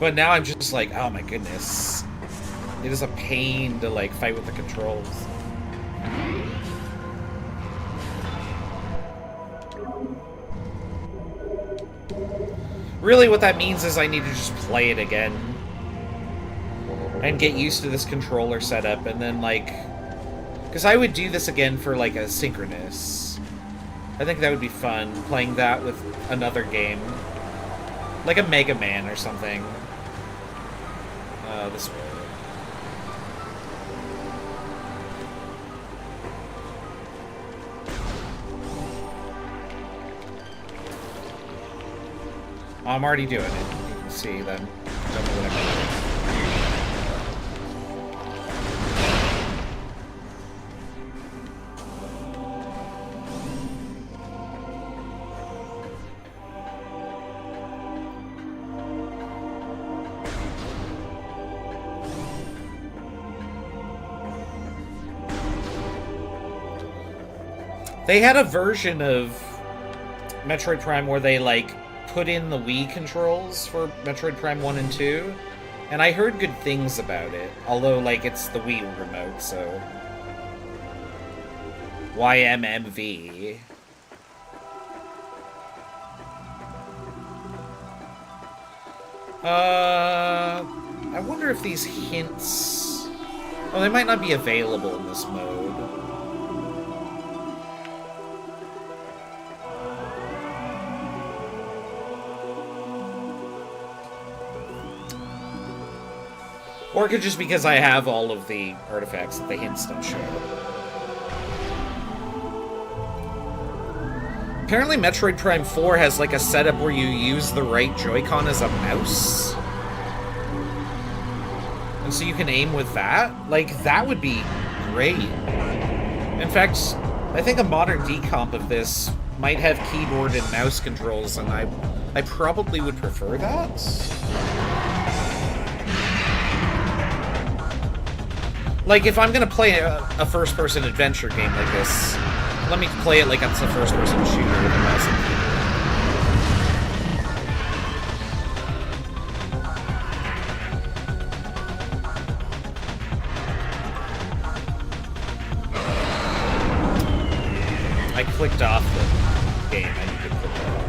Speaker 1: But now I'm just like, oh my goodness. It is a pain to, like, fight with the controls. Really what that means is I need to just play it again. And get used to this controller setup, and then, like... Because I would do this again for, like, a synchronous. I think that would be fun, playing that with another game. Like a Mega Man or something. This way. Oh, I'm already doing it. You can see that. Don't know what I'm doing. They had a version of Metroid Prime where they, like, put in the Wii controls for Metroid Prime 1 and 2, and I heard good things about it, although, like, it's the Wii remote, so... YMMV. I wonder if these hints... Oh, they might not be available in this mode. Or it could just because I have all of the artifacts that the hints don't show. Apparently Metroid Prime 4 has like a setup where you use the right Joy-Con as a mouse. And so you can aim with that. Like, that would be great. In fact, I think a modern decomp of this might have keyboard and mouse controls, and I probably would prefer that. Like, if I'm gonna play a first-person adventure game like this, let me play it like it's a first-person shooter with a mouse and keyboard. I clicked off the game. I need to click that off.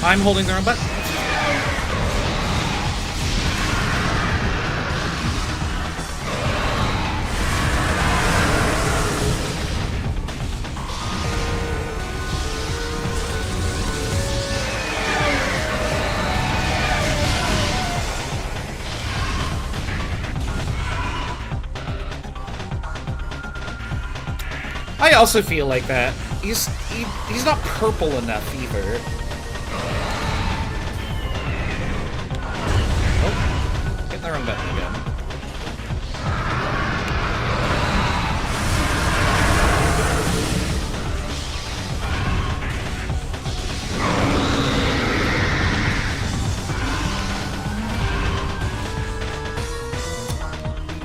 Speaker 1: I'm holding the wrong button. I also feel like that. He's not purple enough either. The wrong button again.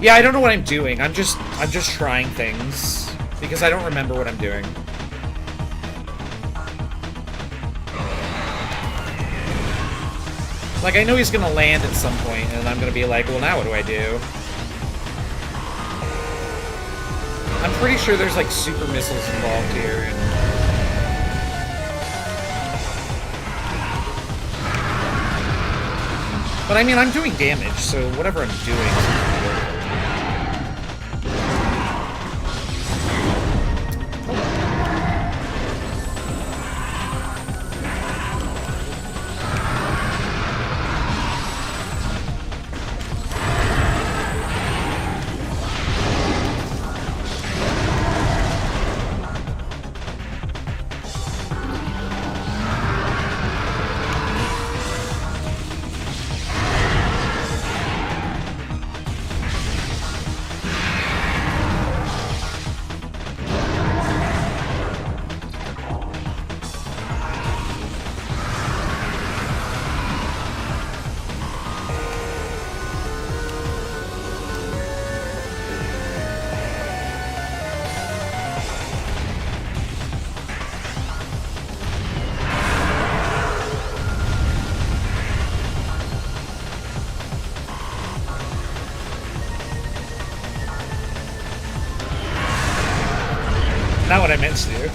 Speaker 1: Yeah, I don't know what I'm doing. I'm just trying things because I don't remember what I'm doing. Like, I know he's gonna land at some point, and I'm gonna be like, well, now what do I do? I'm pretty sure there's, like, super missiles involved here, and... But, I mean, I'm doing damage, so whatever I'm doing is gonna work. Not what I meant to do.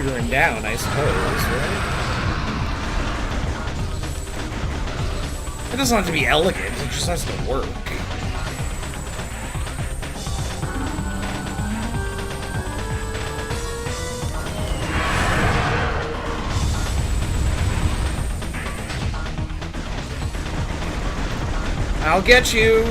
Speaker 1: petering down, I suppose, right? It doesn't have to be elegant, it just has to work. I'll get you!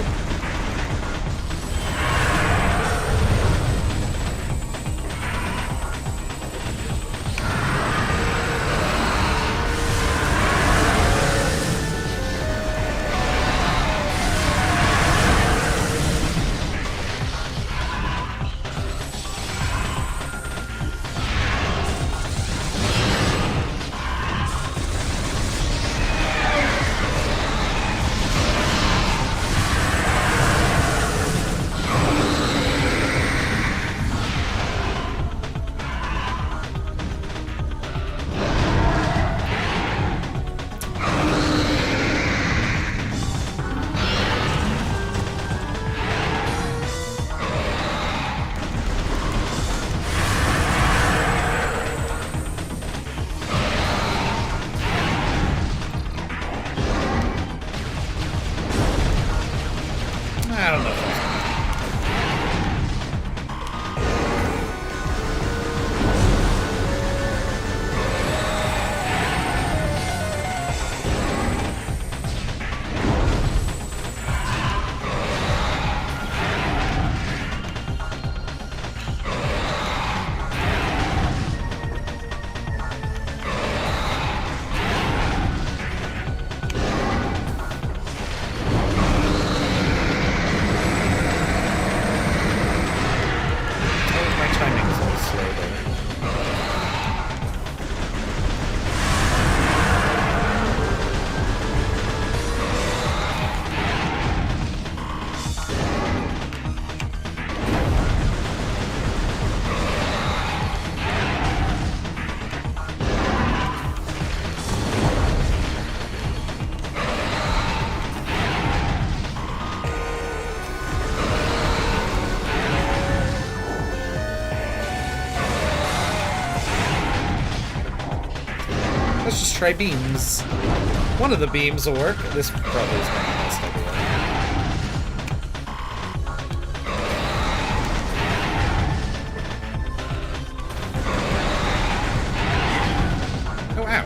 Speaker 1: I don't know. Let's just try beams. One of the beams will work. This probably is my best idea. Oh, ow.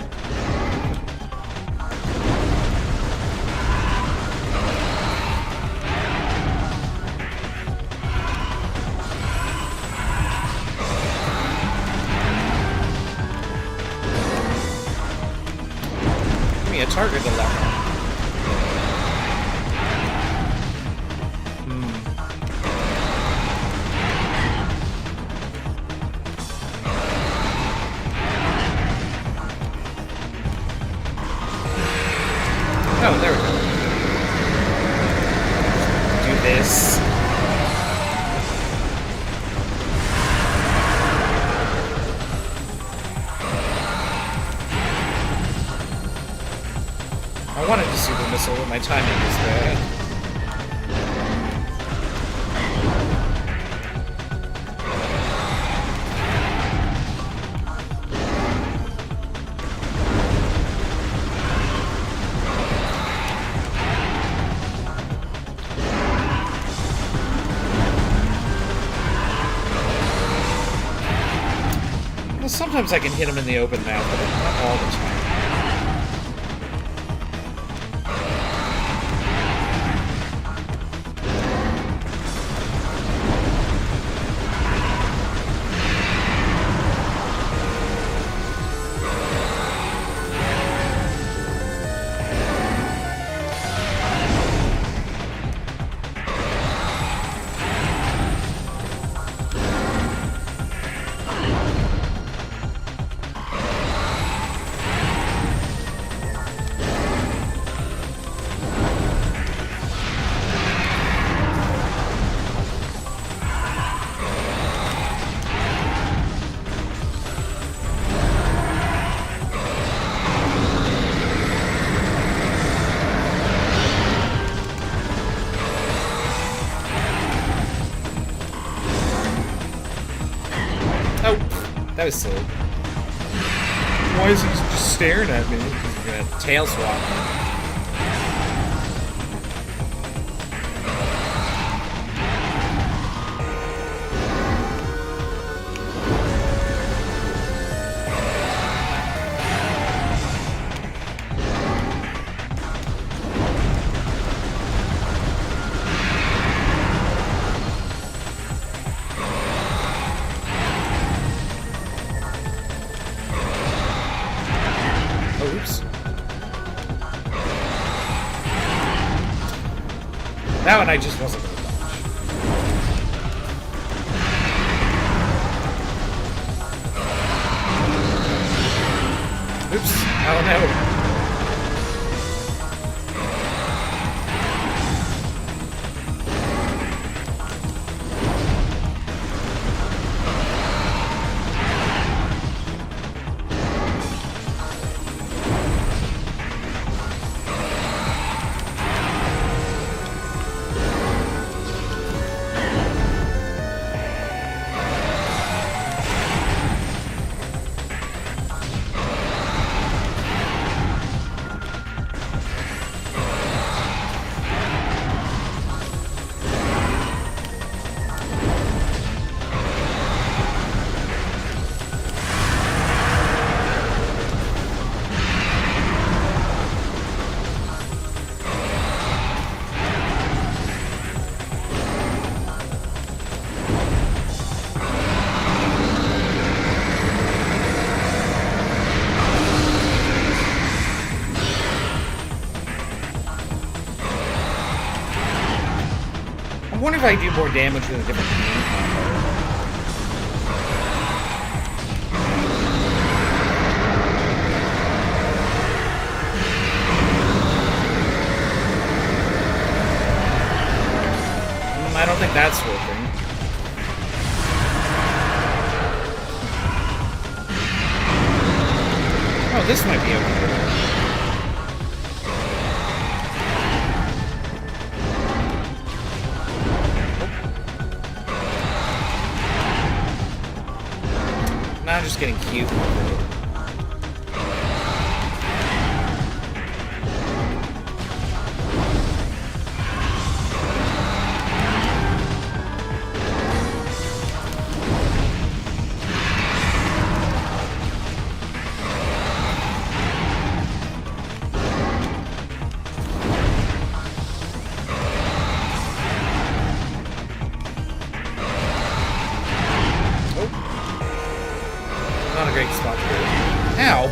Speaker 1: A target dilemma. Oh, there we go. Do this. I wanted to super missile, but my timing is bad. Well, sometimes I can hit him in the open map, but not all the time. Oh, that was silly. Why is he just staring at me? He's gonna tail swap me. That one I just wasn't going to dodge. Oops. Oh no. I wonder if I do more damage with a different game combo. I don't think that's working. Oh, this might be okay. I'm just getting cute. Not a great spot to go. Ow!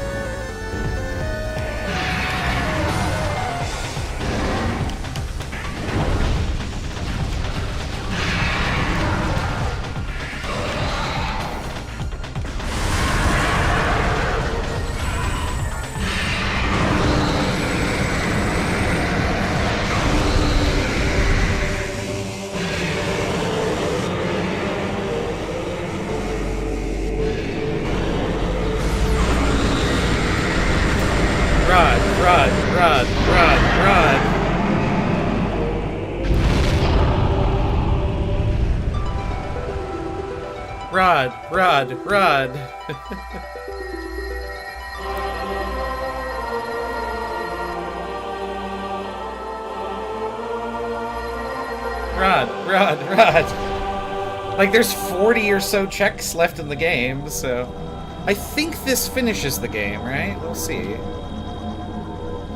Speaker 1: Run! Run! Like, there's 40 or so checks left in the game, so... I think this finishes the game, right? We'll see.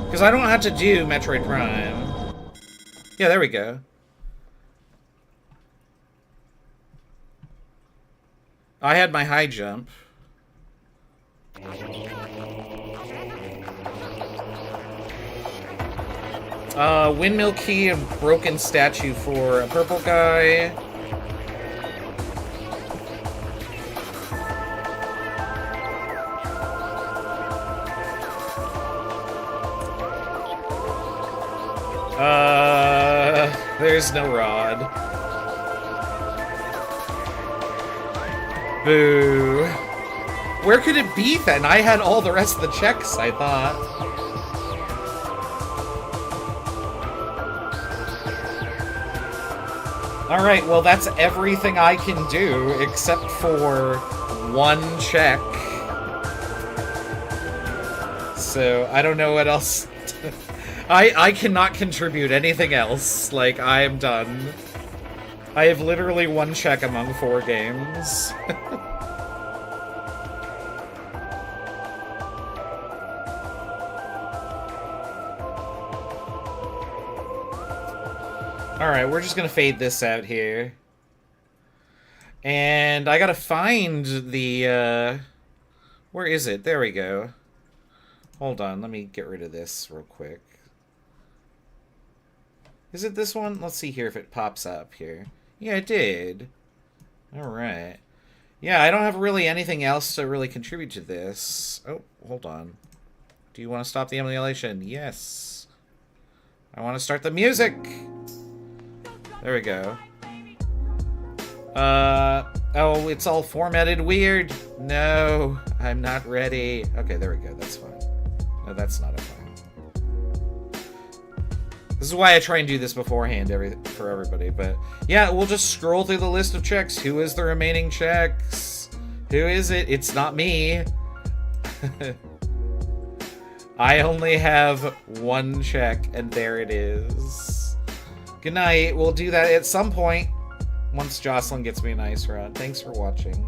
Speaker 1: Because I don't have to do Metroid Prime. Yeah, there we go. I had my high jump. Windmill key and broken statue for a purple guy. There's no rod. Boo. Where could it be then? I had all the rest of the checks, I thought. Alright, well that's everything I can do except for one check. So, I don't know what else... I cannot contribute anything else. Like, I am done. I have literally 1 check among 4 games. Alright, we're just gonna fade this out here. And I gotta find the, where is it? There we go. Hold on, let me get rid of this real quick. Is it this one? Let's see here if it pops up here. Yeah, it did. Alright. Yeah, I don't have really anything else to really contribute to this. Oh, hold on. Do you want to stop the emulation? Yes. I want to start the music! There we go. Oh, it's all formatted weird. No, I'm not ready. Okay, there we go. That's fine. No, that's not a fine. This is why I try and do this beforehand for everybody, but yeah, we'll just scroll through the list of checks. Who is the remaining checks? Who is it? It's not me. I only have 1 check, and there it is. Good night. We'll do that at some point once Jocelyn gets me a nice run. Thanks for watching.